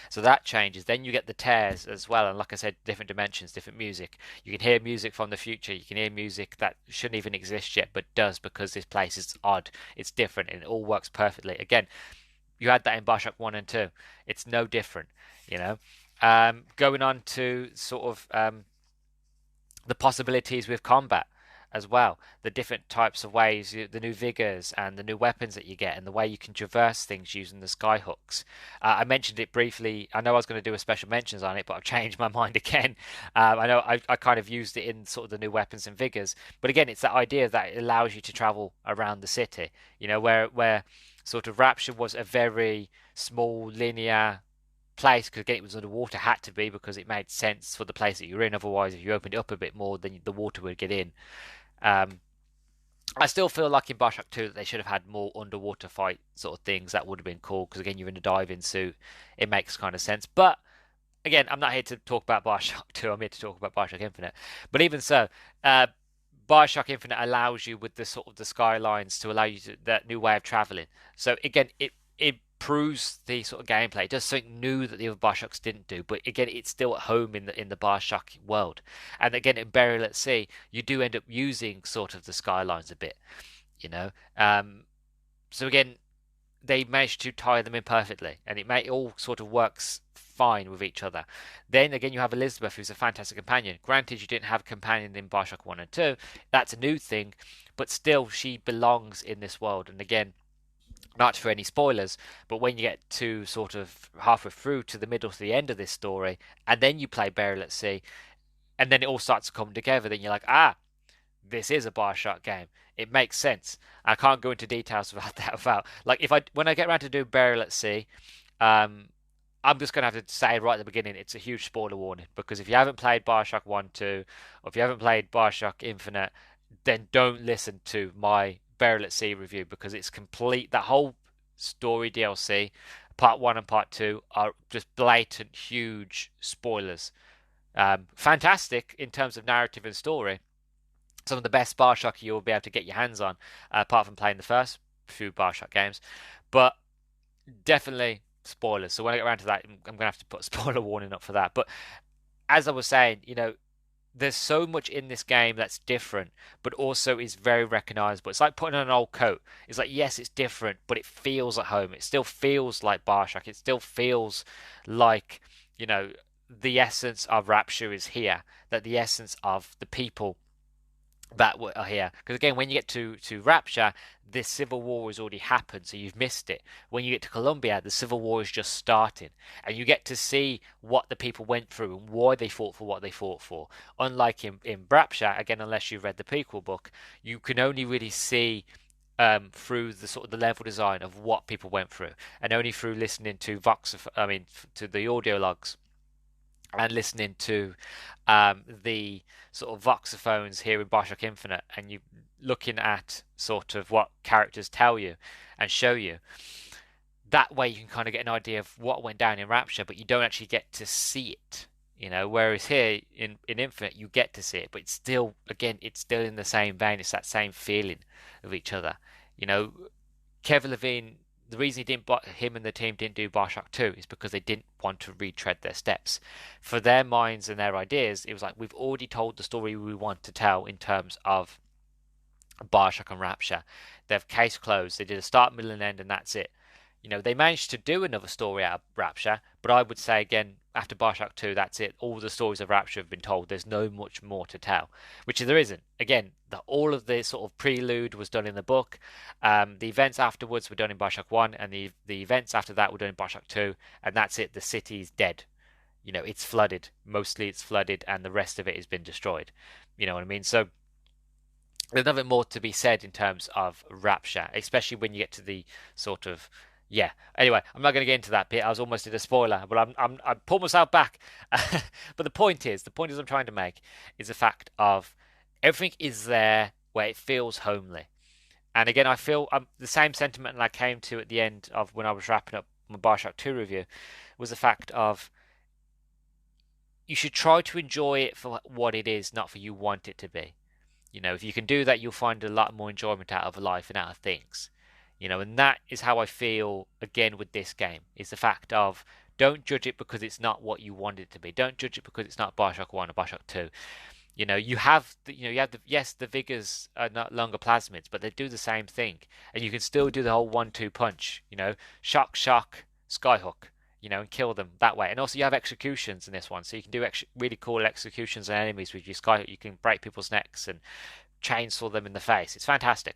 So that changes. Then you get the tears as well. And like I said, different dimensions, different music. You can hear music from the future. You can hear music that shouldn't even exist yet, but does, because this place is odd. It's different and it all works perfectly. Again, you had that in Bioshock 1 and 2. It's no different, you know. Going on to sort of the possibilities with combat as well, the different types of ways, the new vigors and the new weapons that you get, and the way you can traverse things using the skyhooks. I mentioned it briefly. I know I was going to do a special mentions on it, but I've changed my mind again. I know I kind of used it in sort of the new weapons and vigors, but again, it's that idea that it allows you to travel around the city. You know, where sort of Rapture was a very small linear place, because again it was underwater, had to be, because it made sense for the place that you're in. Otherwise, if you opened it up a bit more, then the water would get in. um, I still feel like in Bioshock 2 that they should have had more underwater fight sort of things. That would have been cool, because again, you're in a diving suit. It makes kind of sense. But again, I'm not here to talk about Bioshock 2. I'm here to talk about Bioshock Infinite. But even so, uh, Bioshock Infinite allows you, with the sort of the skylines, to allow you to, that new way of traveling. So again, it improves the sort of gameplay. It does something new that the other Bioshocks didn't do. But again, it's still at home in the Bioshock world. And again, in Burial at Sea, you do end up using sort of the skylines a bit. You know. So again, they managed to tie them in perfectly, and it all sort of works fine with each other. Then again, you have Elizabeth, who's a fantastic companion. Granted, you didn't have a companion in Bioshock 1 and 2, that's a new thing, but still, she belongs in this world. And again, not for any spoilers, but when you get to sort of halfway through to the middle to the end of this story, and then you play Burial at Sea, and then it all starts to come together, then you're like, ah, this is a Bioshock game. It makes sense. I can't go into details about that. About like, if I when I get around to do Burial at Sea, um, I'm just gonna have to say right at the beginning, it's a huge spoiler warning, because if you haven't played Bioshock 1, 2, or if you haven't played Bioshock Infinite, then don't listen to my Burial at Sea review, because it's complete. That whole story DLC, part 1 and part 2, are just blatant, huge spoilers. Fantastic in terms of narrative and story, some of the best Bioshock you'll be able to get your hands on, apart from playing the first few Bioshock games. But definitely spoilers. So when I get around to that, I'm going to have to put a spoiler warning up for that. But as I was saying, there's so much in this game that's different, but also is very recognizable. It's like putting on an old coat. It's like, yes, it's different, but it feels at home. It still feels like Bioshock. It still feels like, the essence of Rapture is here, that the essence of the people that are here. Because again, when you get to Rapture, this civil war has already happened, so you've missed it. When you get to Colombia, the civil war is just starting, and you get to see what the people went through and why they fought for what they fought for. Unlike in Rapture, again, unless you've read the prequel book, you can only really see through the sort of the level design of what people went through, and only through listening to to the audio logs, and listening to the sort of voxophones here in Bioshock Infinite, and you looking at sort of what characters tell you and show you. That way, you can kind of get an idea of what went down in Rapture, but you don't actually get to see it. Whereas here in Infinite, you get to see it, but it's still, again, it's still in the same vein. It's that same feeling of each other. Kevin Levine, the reason him and the team didn't do Bioshock 2 is because they didn't want to retread their steps. For their minds and their ideas, it was like, we've already told the story we want to tell in terms of Bioshock and Rapture. They've case closed. They did a start, middle, and end, and that's it. They managed to do another story out of Rapture, but I would say again, after Bioshock 2, that's it. All the stories of Rapture have been told. There's no much more to tell, which there isn't. Again, all of the sort of prelude was done in the book. The events afterwards were done in Bioshock 1, and the events after that were done in Bioshock 2, and that's it. The city's dead. It's flooded. Mostly it's flooded, and the rest of it has been destroyed. You know what I mean? So there's nothing more to be said in terms of Rapture, especially when you get to the sort of, Yeah. Anyway, I'm not going to get into that bit. I was almost in a spoiler, but I pulled myself back. But the point is I'm trying to make is the fact of everything is there where it feels homely. And again, I feel the same sentiment that I came to at the end of when I was wrapping up my Bioshock 2 review was the fact of you should try to enjoy it for what it is, not for you want it to be. If you can do that, you'll find a lot more enjoyment out of life and out of things. And that is how I feel again with this game. Is the fact of don't judge it because it's not what you want it to be. Don't judge it because it's not Bioshock 1 or Bioshock 2. Yes, the vigors are not longer plasmids, but they do the same thing, and you can still do the whole 1-2 punch. Shock, shock, skyhook. And kill them that way. And also, you have executions in this one, so you can do really cool executions on enemies with your skyhook. You can break people's necks and chainsaw them in the face. It's fantastic.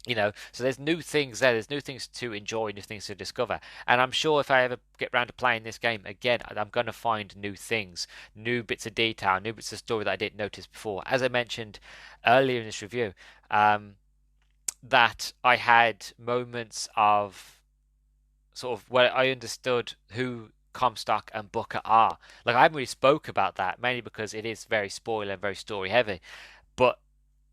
So there's new things there. There's new things to enjoy, new things to discover. And I'm sure if I ever get around to playing this game again, I'm going to find new things, new bits of detail, new bits of story that I didn't notice before. As I mentioned earlier in this review, that I had moments of sort of where I understood who Comstock and Booker are. Like, I haven't really spoke about that, mainly because it is very spoiler and very story heavy. But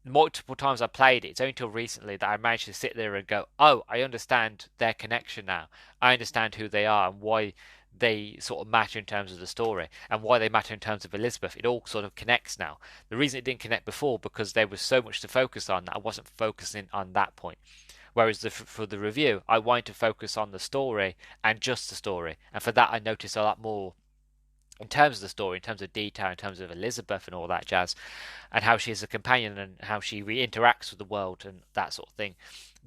multiple times I played it, it's only until recently that I managed to sit there and go, oh, I understand their connection now. I understand who they are and why they sort of matter in terms of the story and why they matter in terms of Elizabeth. It all sort of connects now. The reason it didn't connect before because there was so much to focus on that I wasn't focusing on that point. Whereas for the review, I wanted to focus on the story and just the story. And for that, I noticed a lot more in terms of the story, in terms of detail, in terms of Elizabeth and all that jazz, and how she is a companion and how she interacts with the world and that sort of thing,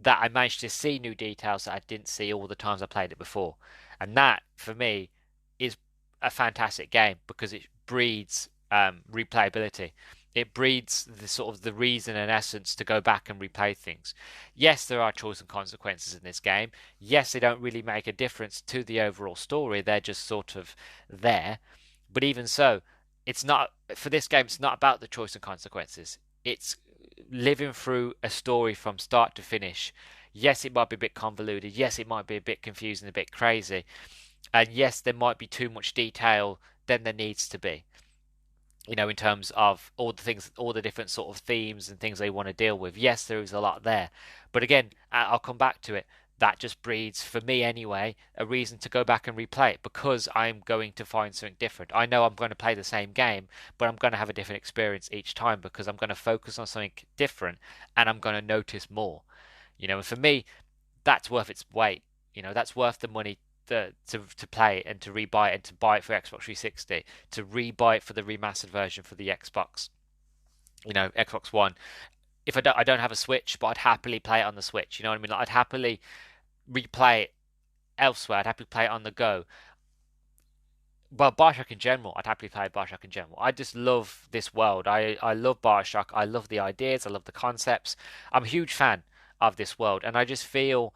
that I managed to see new details that I didn't see all the times I played it before. And that, for me, is a fantastic game because it breeds replayability. It breeds the sort of the reason and essence to go back and replay things. Yes, there are choice and consequences in this game. Yes, they don't really make a difference to the overall story. They're just sort of there. But even so, it's not for this game. It's not about the choice and consequences. It's living through a story from start to finish. Yes, it might be a bit convoluted. Yes, it might be a bit confusing, a bit crazy, and yes, there might be too much detail than there needs to be. In terms of all the things, all the different sort of themes and things they want to deal with. Yes, there is a lot there, but again, I'll come back to it. That just breeds, for me anyway, a reason to go back and replay it because I'm going to find something different. I know I'm going to play the same game, but I'm going to have a different experience each time because I'm going to focus on something different and I'm going to notice more. And for me, that's worth its weight. That's worth the money to play it and to rebuy it and to buy it for Xbox 360, to rebuy it for the remastered version for the Xbox, Xbox One. If I don't have a Switch, but I'd happily play it on the Switch. You know what I mean? Like, I'd happily replay it elsewhere. I'd happily play it on the go. Well, Bioshock in general, I'd happily play Bioshock in general. I just love this world. I love Bioshock. I love the ideas. I love the concepts. I'm a huge fan of this world, and I just feel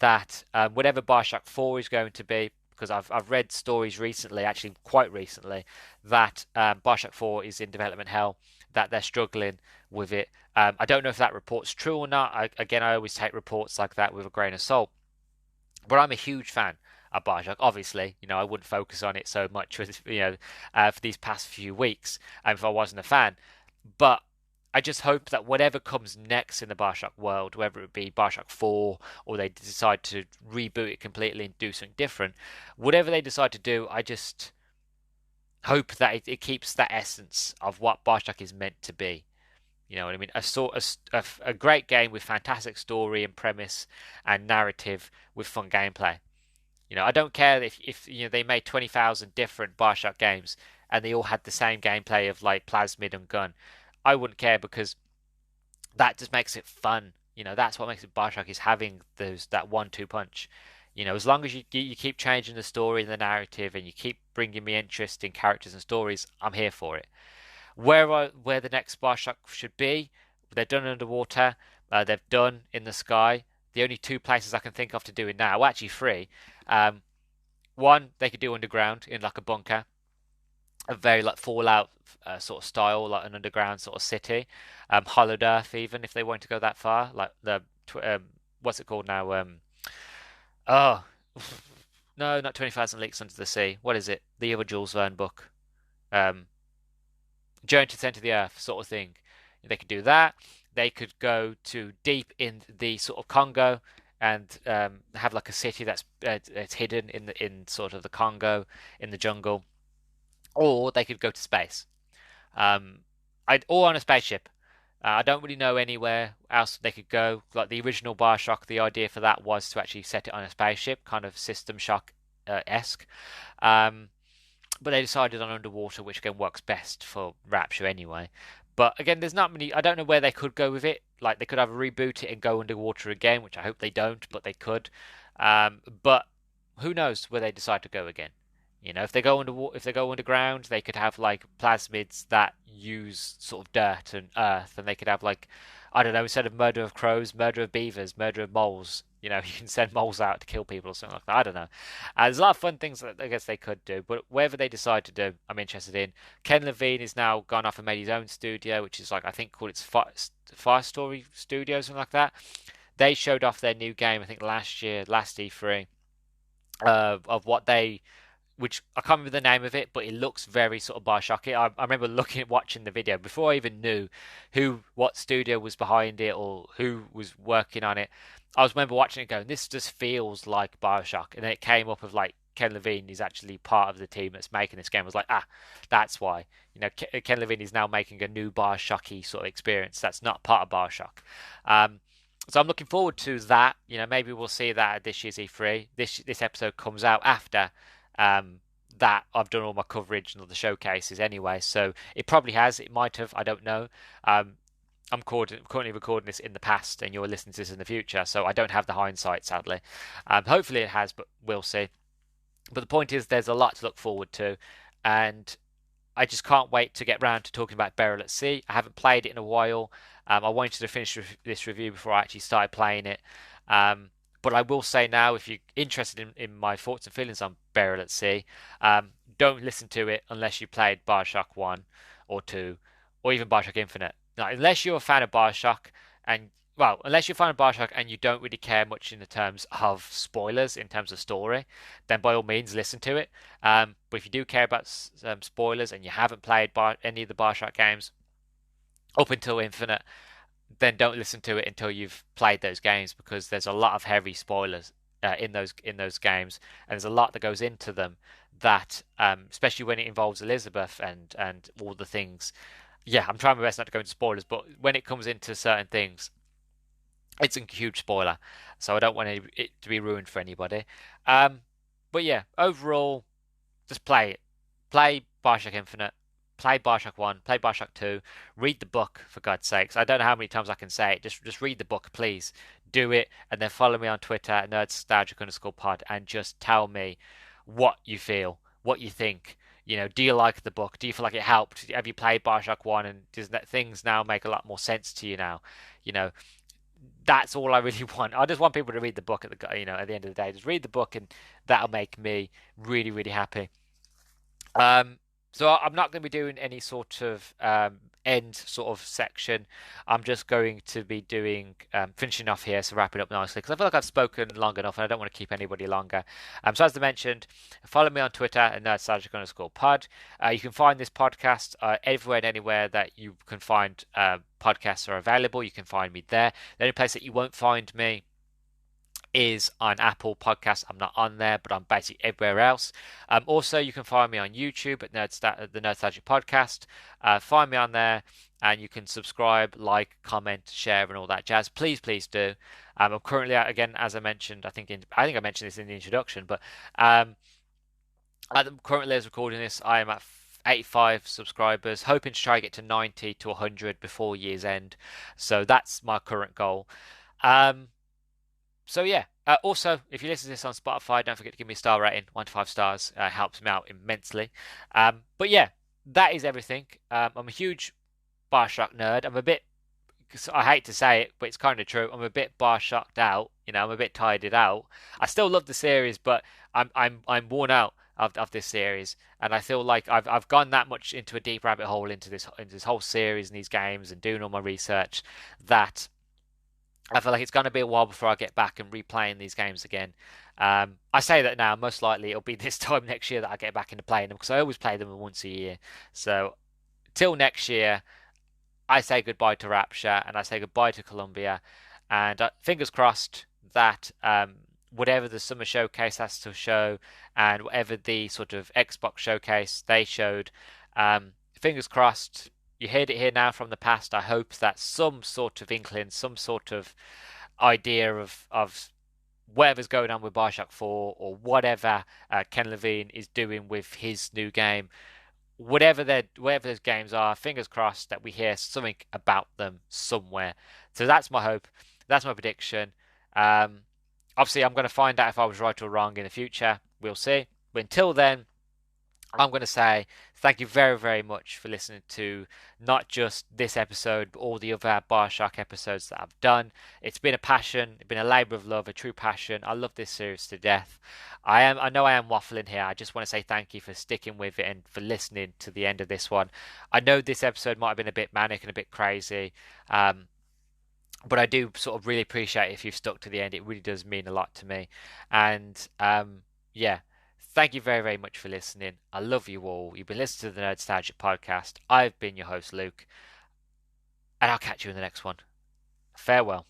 that whatever Bioshock 4 is going to be, because I've read stories recently, actually quite recently, that Bioshock 4 is in development hell, that they're struggling with it. I don't know if that report's true or not. I always take reports like that with a grain of salt. But I'm a huge fan of Bioshock. Obviously, I wouldn't focus on it so much for these past few weeks if I wasn't a fan. But I just hope that whatever comes next in the Bioshock world, whether it be Bioshock 4 or they decide to reboot it completely and do something different, whatever they decide to do, I just hope that it keeps that essence of what Bioshock is meant to be. You know what I mean? A great game with fantastic story and premise and narrative with fun gameplay. I don't care if they made 20,000 different Bioshock games and they all had the same gameplay of like plasmid and gun. I wouldn't care because that just makes it fun. That's what makes it Bioshock is having that 1-2 punch. As long as you keep changing the story and the narrative and you keep bringing me interesting characters and stories, I'm here for it. Where the next Bioshock should be, they've done underwater, they've done in the sky. The only two places I can think of to do it now, well, actually three. One, they could do underground in like a bunker, a very like Fallout sort of style, like an underground sort of city. Hollowed Earth, even if they want to go that far, like the what's it called now? Oh, no, not 20,000 Leagues Under the Sea. What is it? The other Jules Verne book. Um, Journey to the Center of the Earth, sort of thing. They could do that. They could go to deep in the sort of Congo and have like a city that's hidden in sort of the Congo in the jungle, or they could go to space. Um, or on a spaceship. I don't really know anywhere else they could go. Like the original Bioshock, the idea for that was to actually set it on a spaceship, kind of System Shock esque. Um, but they decided on underwater, which again works best for Rapture anyway. But again, there's not many. I don't know where they could go with it. Like they could either reboot it and go underwater again, which I hope they don't, but they could. But who knows where they decide to go again? You know, if they go if they go underground, they could have like plasmids that use sort of dirt and earth, and they could have like, I don't know, instead of murder of crows, murder of beavers, murder of moles. You know, you can send moles out to kill people or something like that. I don't know. There's a lot of fun things that I guess they could do, but whatever they decide to do, I'm interested in. Ken Levine is now gone off and made his own studio, which is like I think called it's Fire Story Studio, something like that. They showed off their new game, I think last year, last E3, of what they which I can't remember the name of it, but it looks very sort of Bioshocky. I remember looking at watching the video before I even knew what studio was behind it or who was working on it. I was remember watching it going, this just feels like Bioshock, and then it came up of like Ken Levine is actually part of the team that's making this game. I was like, that's why. You know, Ken Levine is now making a new Bioshocky sort of experience that's not part of Bioshock. So I'm looking forward to that. You know, maybe we'll see that at this year's E3. This episode comes out after that I've done all my coverage and all the showcases anyway, so it probably has. It might have. I don't know. I'm currently recording this in the past, and you're listening to this in the future, so I don't have the hindsight, sadly. Hopefully it has, but we'll see. But the point is, there's a lot to look forward to, and I just can't wait to get round to talking about Burial at Sea. I haven't played it in a while. I wanted to finish this review before I actually started playing it. But I will say now, if you're interested in my thoughts and feelings on Burial at Sea, don't listen to it unless you played Bioshock 1 or 2 or even Bioshock Infinite. Now, unless you're a fan of Bioshock and unless you're a fan of Bioshock and you don't really care much in the terms of spoilers, in terms of story, then by all means listen to it. But if you do care about spoilers and you haven't played any of the Bioshock games up until Infinite, then don't listen to it until you've played those games because there's a lot of heavy spoilers in those games, and there's a lot that goes into them that, especially when it involves Elizabeth and all the things. Yeah, I'm trying my best not to go into spoilers, but when it comes into certain things, it's a huge spoiler, so I don't want it to be ruined for anybody. But yeah, overall, just play it. Play Bioshock Infinite. Play Bioshock 1. Play Bioshock 2. Read the book, for God's sakes. I don't know how many times I can say it. Just read the book, please. Do it. And then follow me on Twitter at Nerdstalgic_pod and just tell me what you feel, what you think. You know, do you like the book? Do you feel like it helped? Have you played Bioshock 1 and does that things now make a lot more sense to you now? You know, that's all I really want. I just want people to read the book at the end of the day. Just read the book and that'll make me really, really happy. So I'm not going to be doing any sort of end sort of section. I'm just going to be doing finishing off here, so wrap it up nicely because I feel like I've spoken long enough and I don't want to keep anybody longer. So as I mentioned, follow me on Twitter at Nerdstalgic_pod. You can find this podcast everywhere and anywhere that you can find podcasts are available. You can find me there. The only place that you won't find me is on Apple Podcasts. I'm not on there, but I'm basically everywhere else. Also, you can find me on YouTube at the Nerdstalgic Podcast. Find me on there, and you can subscribe, like, comment, share, and all that jazz. Please, please do. I'm currently, again, as I mentioned, I think I mentioned this in the introduction, but currently as recording this, I am at 85 subscribers, hoping to try to get to 90 to 100 before year's end. So that's my current goal. So yeah, also, if you listen to this on Spotify, don't forget to give me a star rating. 1 to 5 stars helps me out immensely. But yeah, that is everything. I'm a huge Bioshock nerd. I hate to say it, but it's kind of true. I'm a bit Bioshocked out. You know, I'm a bit tired out. I still love the series, but I'm worn out of this series, and I feel like I've gone that much into a deep rabbit hole into this whole series and these games and doing all my research that I feel like it's going to be a while before I get back and replaying these games again. I say that now. Most likely, it'll be this time next year that I get back into playing them because I always play them once a year. So till next year, I say goodbye to Rapture and I say goodbye to Columbia, and fingers crossed that whatever the summer showcase has to show and whatever the sort of Xbox showcase they showed, fingers crossed. You heard it here now from the past. I hope that some sort of inkling, some sort of idea of whatever's going on with Bioshock 4 or whatever Ken Levine is doing with his new game, whatever those games are, fingers crossed that we hear something about them somewhere. So that's my hope. That's my prediction. Obviously, I'm going to find out if I was right or wrong in the future. We'll see. But until then, I'm going to say thank you very, very much for listening to not just this episode, but all the other Bioshock episodes that I've done. It's been a passion, it's been a labour of love, a true passion. I love this series to death. I know I am waffling here. I just want to say thank you for sticking with it and for listening to the end of this one. I know this episode might have been a bit manic and a bit crazy. But I do sort of really appreciate if you've stuck to the end. It really does mean a lot to me. And yeah, thank you very, very much for listening. I love you all. You've been listening to the Nerdstalgic podcast. I've been your host, Luke, and I'll catch you in the next one. Farewell.